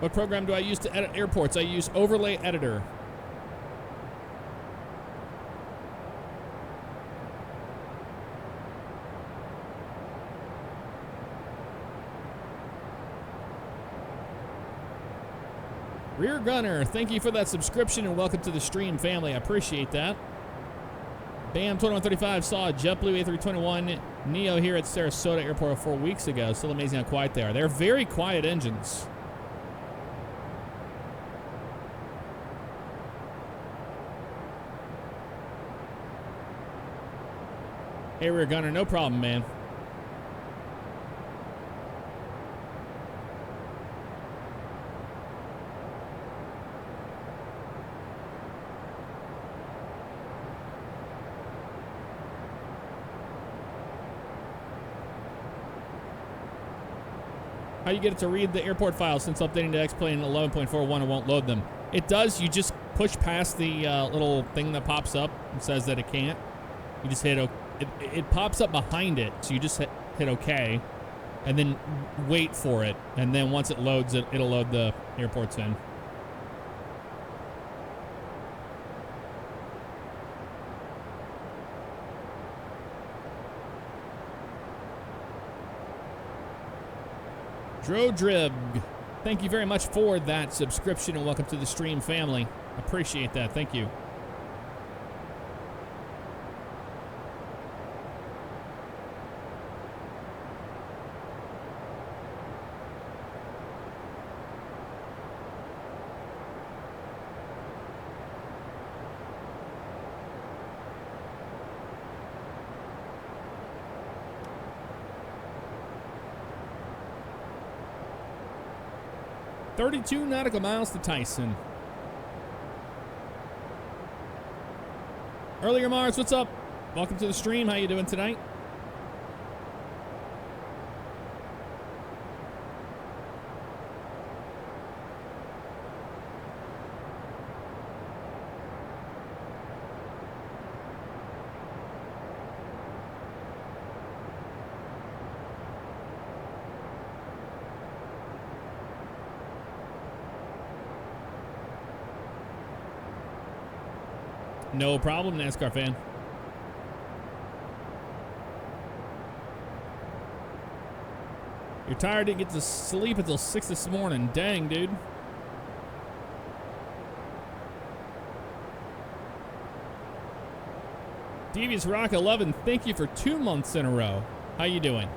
What program do I use to edit airports? I use Overlay Editor. Rear Gunner, thank you for that subscription and welcome to the stream, family. I appreciate that. Bam 2135 saw a JetBlue A321 Neo here at Sarasota Airport 4 weeks ago. Still amazing how quiet they are. They're very quiet engines. Hey, Rear Gunner, no problem, man. How you get it to read the airport files since updating to X-Plane 11.41 it won't load them? It does. You just push past the little thing that pops up and says that it can't. You just hit it pops up behind it, so you just hit OK, and then wait for it. And then once it loads, it'll load the airports in. Drodrib, thank you very much for that subscription and welcome to the stream, family. Appreciate that. Thank you. "32 nautical miles to Tyson." Earlier Mars, what's up? Welcome to the stream. How you doing tonight? No problem, NASCAR fan. You're tired, didn't get to sleep until 6 this morning. Dang, dude. Devious Rock 11, thank you for 2 months in a row. How you doing?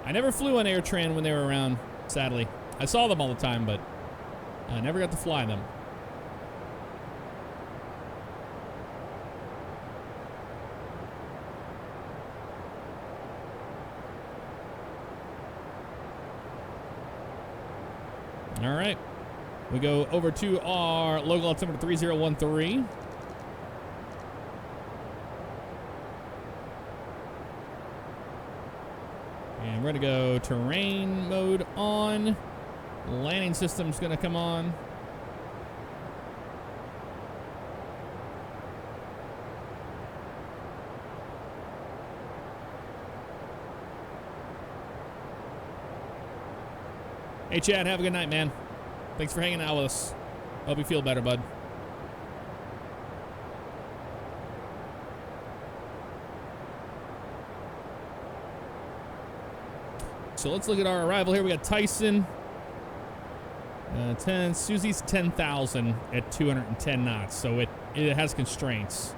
I never flew on AirTran when they were around, sadly. I saw them all the time, but I never got to fly them. All right, we go over to our local altimeter 3013. And we're gonna go terrain mode on. Landing system's gonna come on. Hey, Chad, have a good night, man. Thanks for hanging out with us. Hope you feel better, bud. So let's look at our arrival here. We got Tyson. 10. Susie's 10,000 at 210 knots, so it has constraints.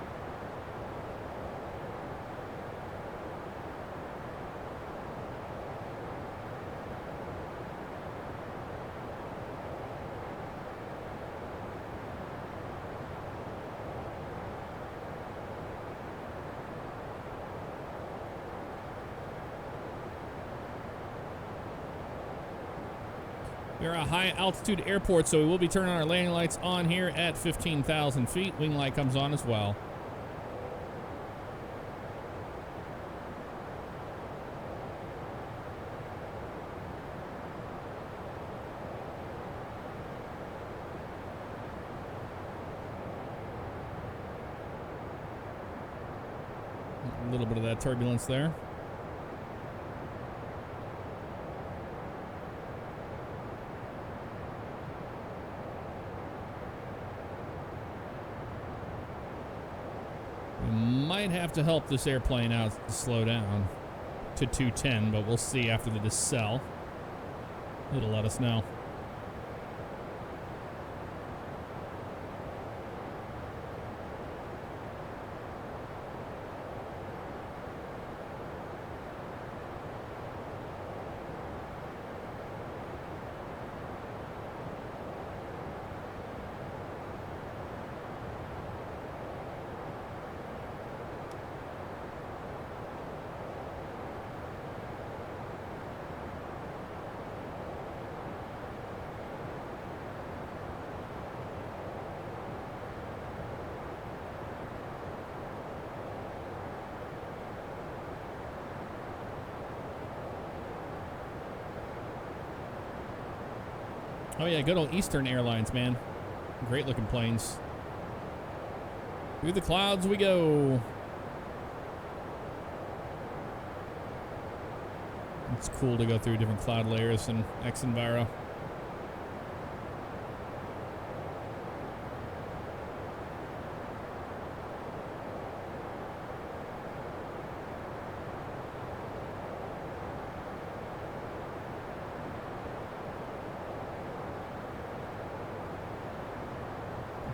We're a high altitude airport, so we will be turning our landing lights on here at 15,000 feet. Wing light comes on as well. A little bit of that turbulence there. Might have to help this airplane out to slow down to 210, but we'll see after the decel. It'll let us know. Oh yeah, good old Eastern Airlines, man. Great looking planes. Through the clouds we go. It's cool to go through different cloud layers in Xenviro.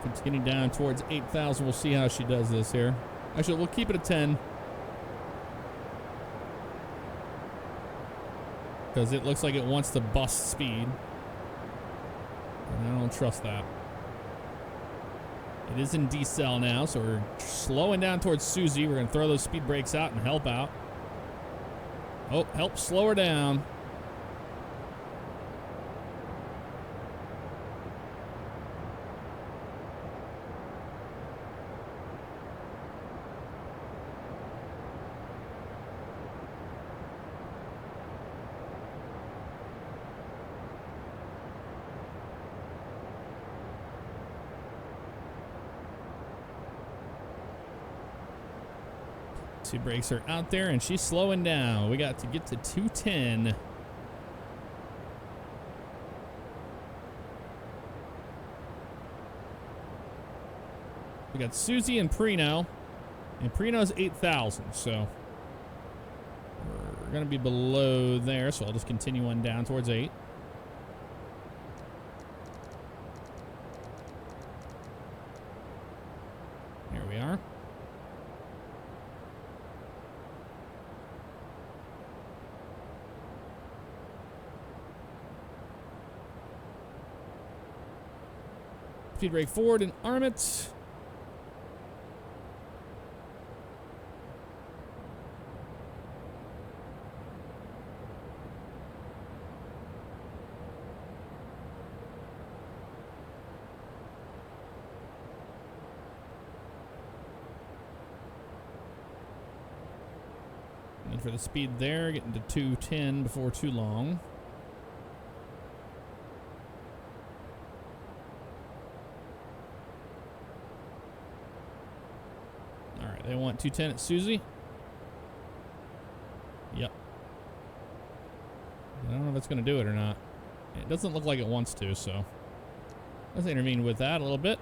Continue down towards 8,000. We'll see how she does this here. Actually, we'll keep it at 10. Because it looks like it wants to bust speed. And I don't trust that. It is in decel now, so we're slowing down towards Susie. We're going to throw those speed brakes out and help out. Oh, help slow her down. Two brakes are out there, and she's slowing down. We got to get to 210. We got Susie and Prino. And Prino's 8,000, so we're going to be below there, so I'll just continue on down towards 8. There we are. Speed brake forward and arm it. And for the speed there, getting to 210 before too long. They want 210 at Susie. Yep. I don't know if it's going to do it or not. It doesn't look like it wants to, so let's intervene with that a little bit.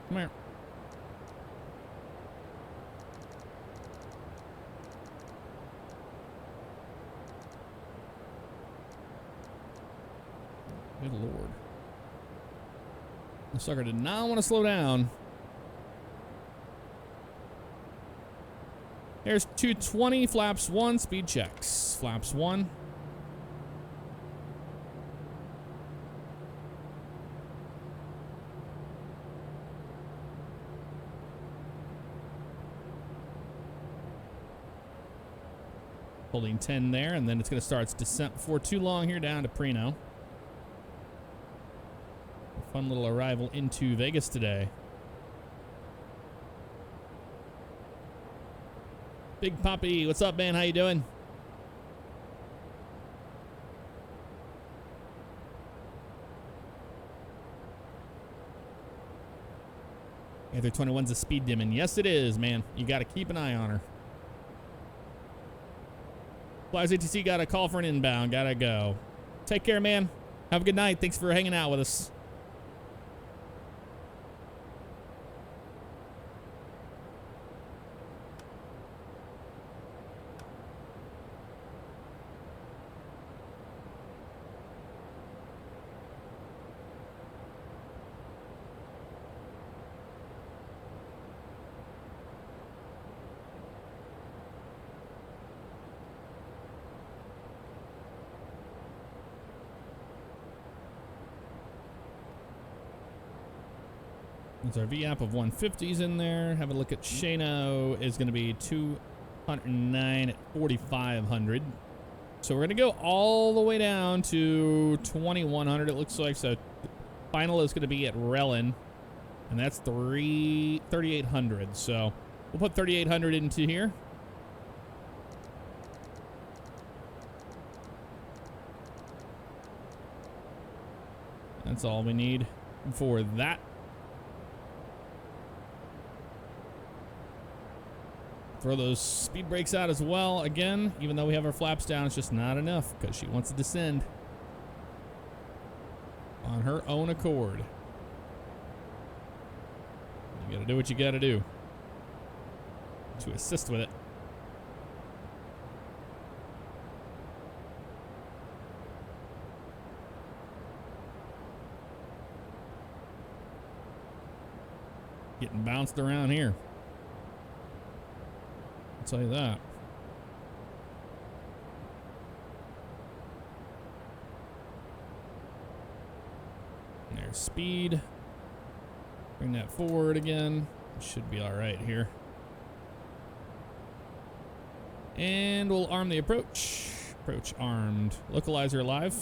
Come here. Good Lord. The sucker did not want to slow down. There's 220, flaps 1, speed checks. Flaps 1. Holding 10 there, and then it's going to start its descent before too long here down to Prino. Fun little arrival into Vegas today. Big Poppy, what's up, man? How you doing? Anther 21's a speed dimming. Yes, it is, man. You got to keep an eye on her. Flyers ATC got a call for an inbound. Gotta go. Take care, man. Have a good night. Thanks for hanging out with us. There's our VAP of 150s in there. Have a look at Shano is going to be 209 at 4,500. So we're going to go all the way down to 2,100, it looks like. So final is going to be at Relin, and that's 3,800. So we'll put 3,800 into here. That's all we need for that. Throw those speed brakes out as well. Again, even though we have our flaps down, it's just not enough because she wants to descend on her own accord. You gotta do what you gotta do to assist with it. Getting bounced around here. I'll tell you that. There's speed. Bring that forward again. Should be all right here. And we'll arm the approach. Approach armed. Localizer alive.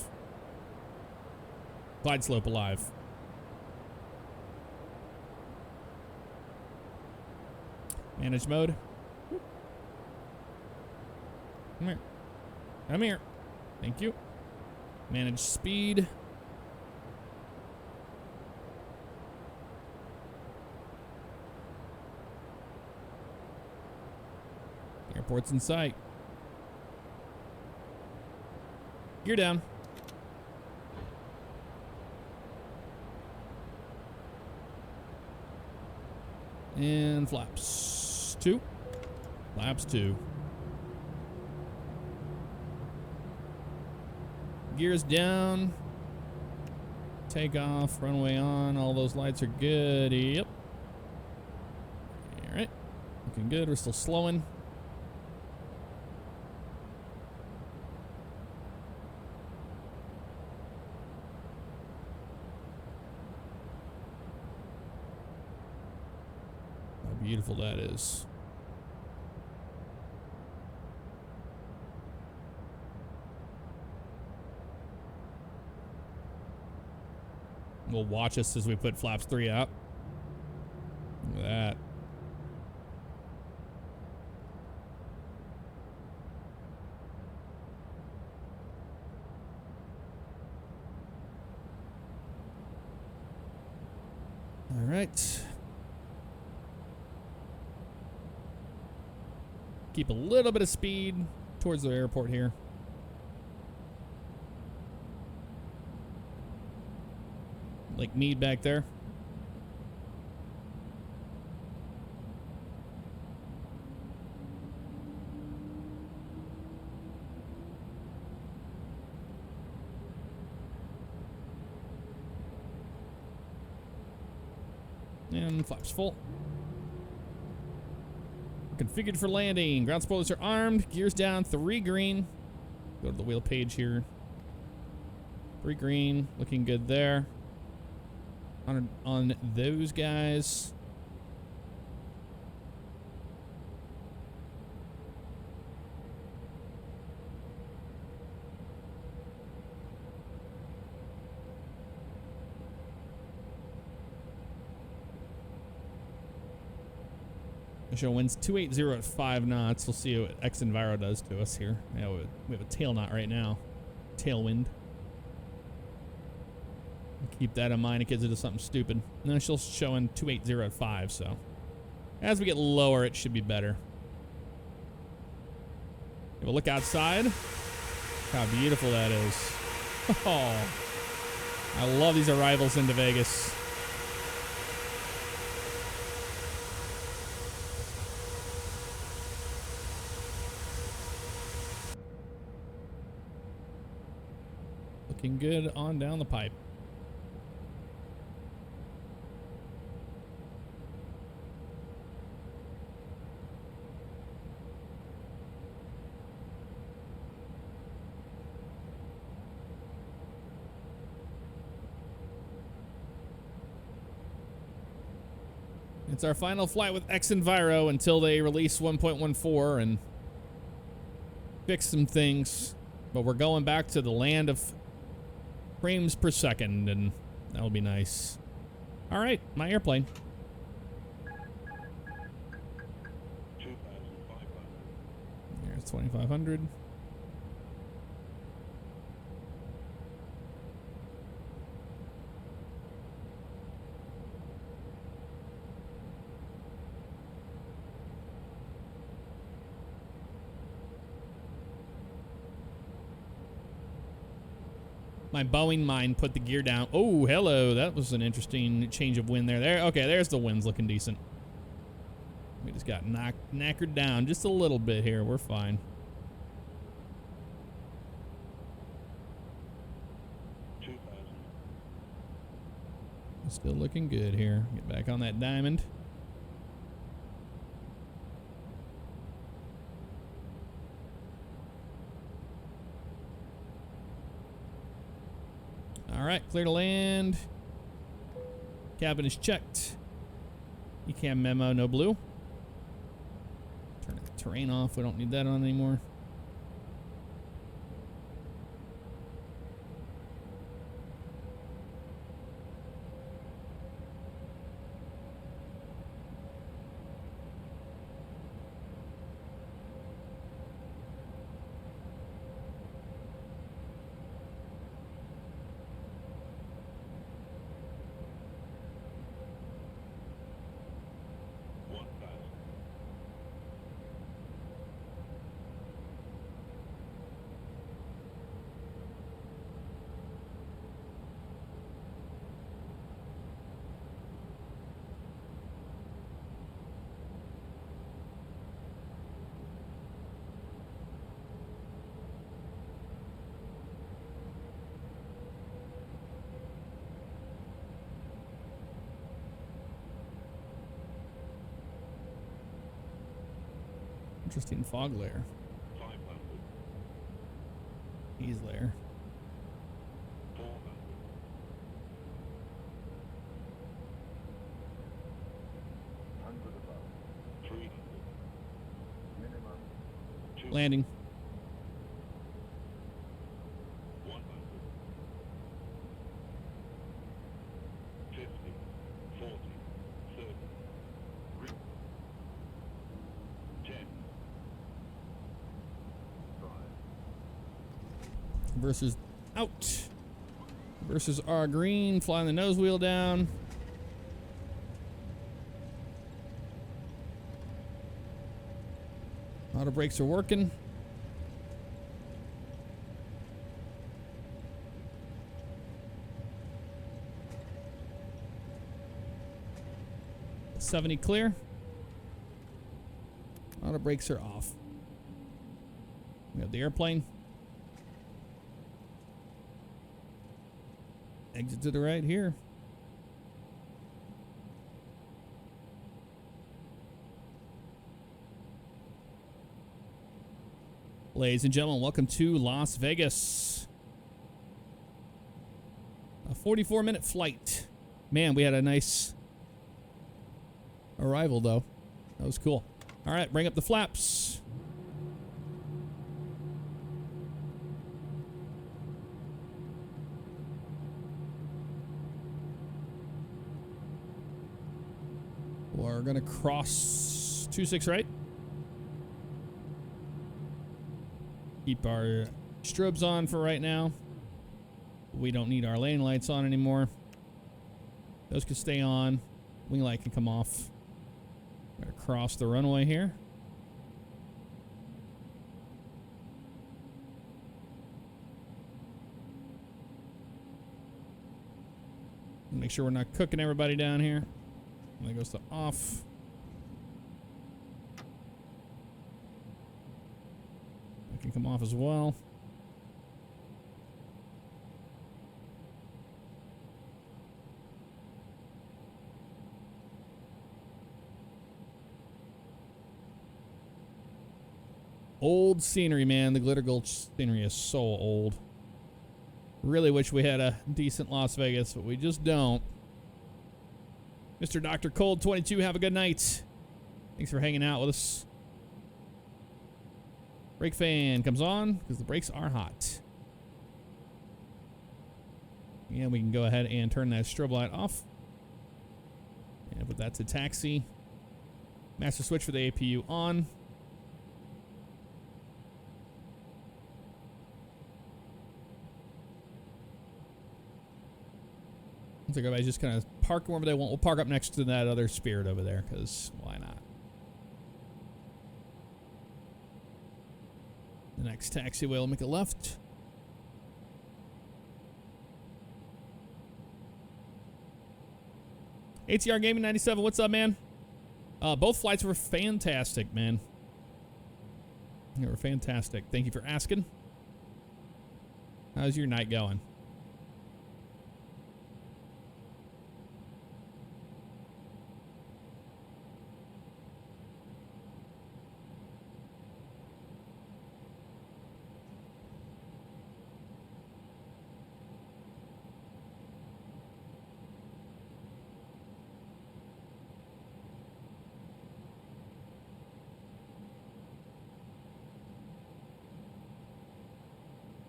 Glide slope alive. Manage mode. Come here. Come here. Thank you. Manage speed. Airport's in sight. Gear down. And flaps 2. Flaps 2. Gears down. Takeoff. Runway on. All those lights are good. Yep. All right. Looking good. We're still slowing. How beautiful that is. Will watch us as we put flaps 3 out. Look at that. All right. Keep a little bit of speed towards the airport here. Like Mead back there. And flaps full. Configured for landing. Ground spoilers are armed. Gears down. 3 green. Go to the wheel page here. 3 green. Looking good there. On those guys. The show winds 280 at 5 knots. We'll see what X Enviro does to us here. Yeah, we have a tail knot right now. Tailwind. Keep that in mind in case it does something stupid. No, she'll show in 280 at 5, so. As we get lower, it should be better. We'll look outside. How beautiful that is. Oh, I love these arrivals into Vegas. Looking good on down the pipe. It's our final flight with X Enviro until they release 1.14 and fix some things. But we're going back to the land of frames per second, and that'll be nice. All right, my airplane. 2,500. There's 2,500. My Boeing mind put the gear down. Oh, hello. That was an interesting change of wind there. Okay, there's the winds looking decent. We just got knackered down just a little bit here. We're fine. Still looking good here. Get back on that diamond. All right, clear to land. Cabin is checked. ECAM memo, no blue. Turn the terrain off. We don't need that on anymore. Interesting fog layer. Haze layer. Landing. Versus out. Versus our green, flying the nose wheel down. Auto brakes are working. .70 clear. Auto brakes are off. We have the airplane. Exit to the right here. Ladies and gentlemen, welcome to Las Vegas. A 44-minute flight. Man, we had a nice arrival, though. That was cool. All right, bring up the flaps. We're going to cross 26 right. Keep our strobes on for right now. We don't need our lane lights on anymore. Those can stay on. Wing light can come off. We're going to cross the runway here. Make sure we're not cooking everybody down here. And that goes to off. That can come off as well. Old scenery, man. The Glitter Gulch scenery is so old. Really wish we had a decent Las Vegas, but we just don't. Mr. Dr. Cold 22, have a good night. Thanks for hanging out with us. Brake fan comes on because the brakes are hot. And we can go ahead and turn that strobe light off. And put that to taxi. Master switch for the APU on. Looks like everybody's just kind of park wherever they want. We'll park up next to that other Spirit over there, because why not? The next taxiway will make a left. ATR Gaming 97, what's up, man? Both flights were fantastic, man. They were fantastic. Thank you for asking. How's your night going?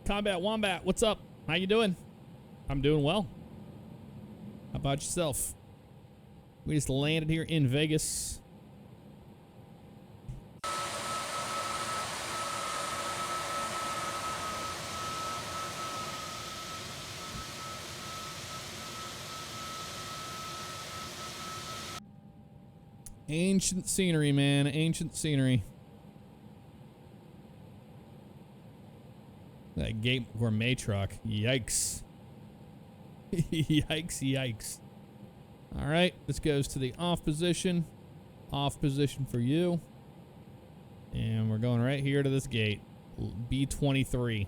Combat Wombat, what's up? How you doing? I'm doing well. How about yourself? We just landed here in Vegas. Ancient scenery, man. Ancient scenery. That Gate Gourmet truck. Yikes. Yikes, yikes. All right, this goes to the off position. Off position for you. And we're going right here to this gate. B23.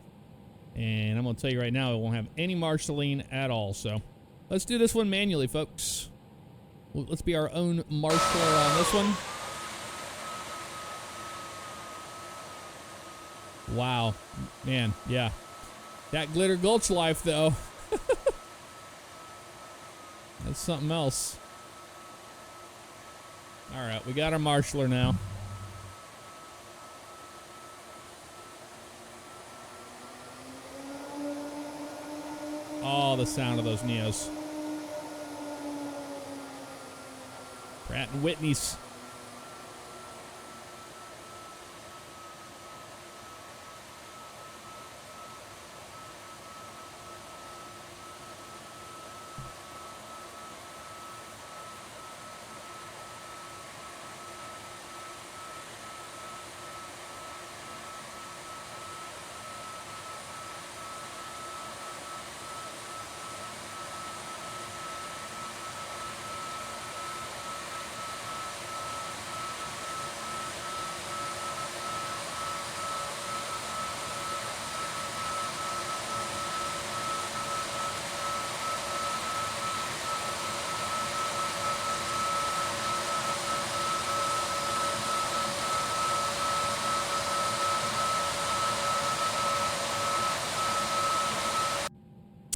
And I'm going to tell you right now, it won't have any marshalling at all. So let's do this one manually, folks. Let's be our own marshaller on this one. Wow, man, yeah. That Glitter Gulch life, though. That's something else. All right, we got our marshaller now. Oh, the sound of those Neos. Pratt and Whitney's.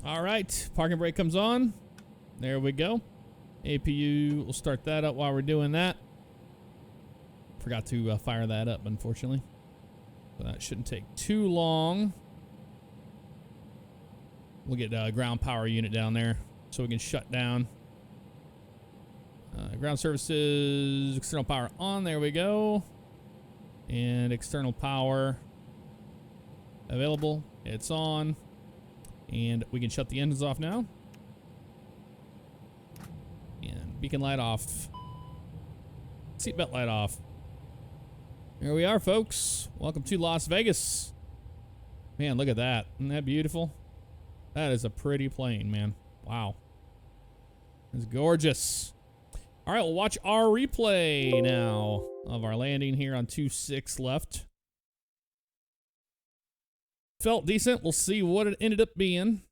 All right, parking brake comes on. There we go. APU, we'll start that up while we're doing that. Forgot to fire that up, unfortunately. So that shouldn't take too long. We'll get a ground power unit down there so we can shut down. Ground services, external power on. There we go. And external power available. It's on. And we can shut the engines off now. And beacon light off. Seatbelt light off. Here we are, folks. Welcome to Las Vegas. Man, look at that. Isn't that beautiful? That is a pretty plane, man. Wow. It's gorgeous. All right, we'll watch our replay now of our landing here on 2-6 left. Felt decent. We'll see what it ended up being.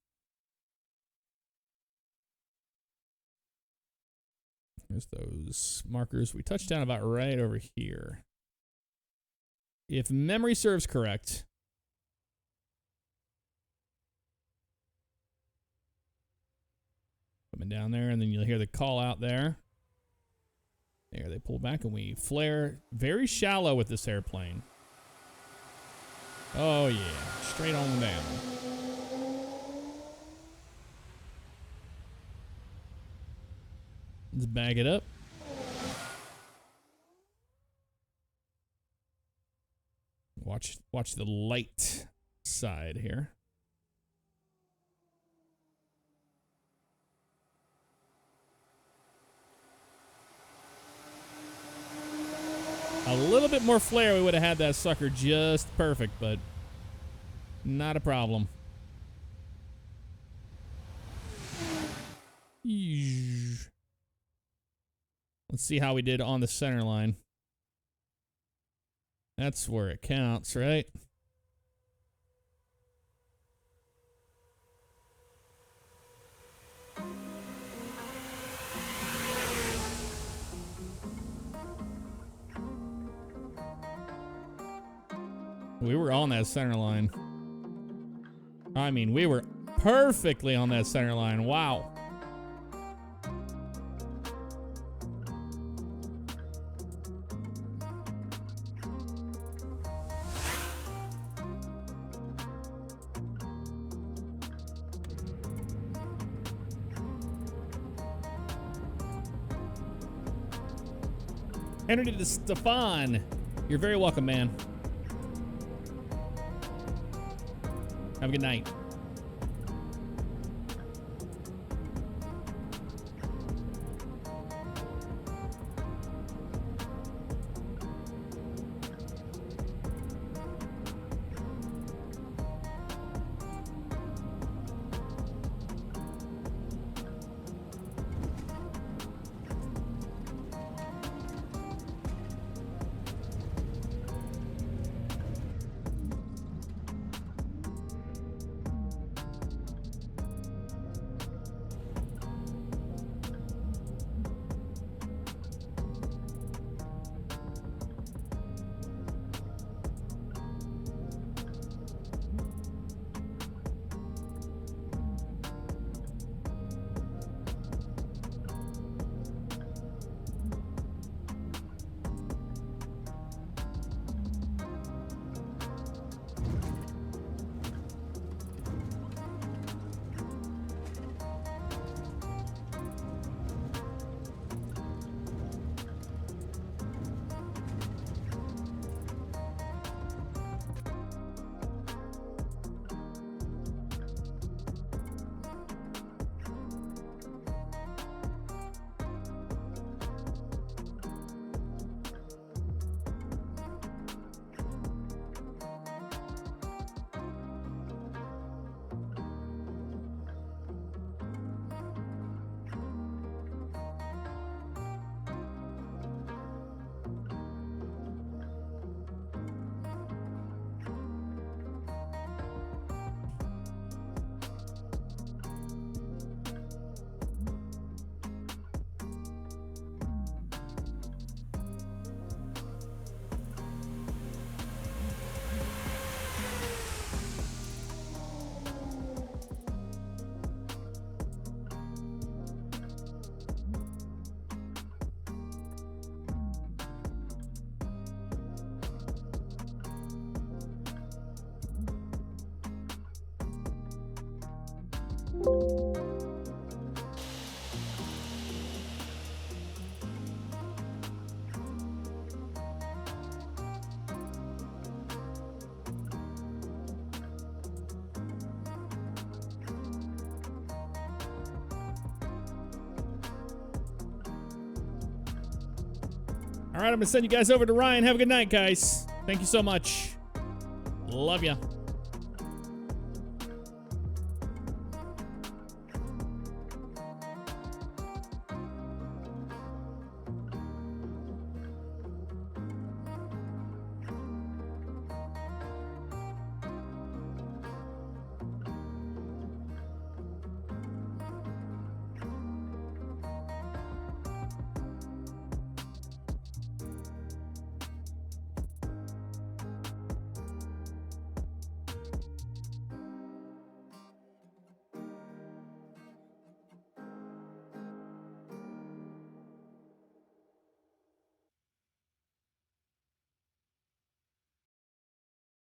There's those markers. We touched down about right over here. If memory serves correct. Coming down there, and then you'll hear the call out there. There, they pull back and we flare very shallow with this airplane. Oh yeah, straight on down. Let's bag it up. Watch the light side here. A little bit more flare, we would have had that sucker just perfect, but not a problem. Let's see how we did on the center line. That's where it counts, right? We were on that center line. I mean, we were perfectly on that center line. Wow. Henry to Stefan. You're very welcome, man. Have a good night. All right, I'm going to send you guys over to Ryan. Have a good night, guys. Thank you so much. Love ya.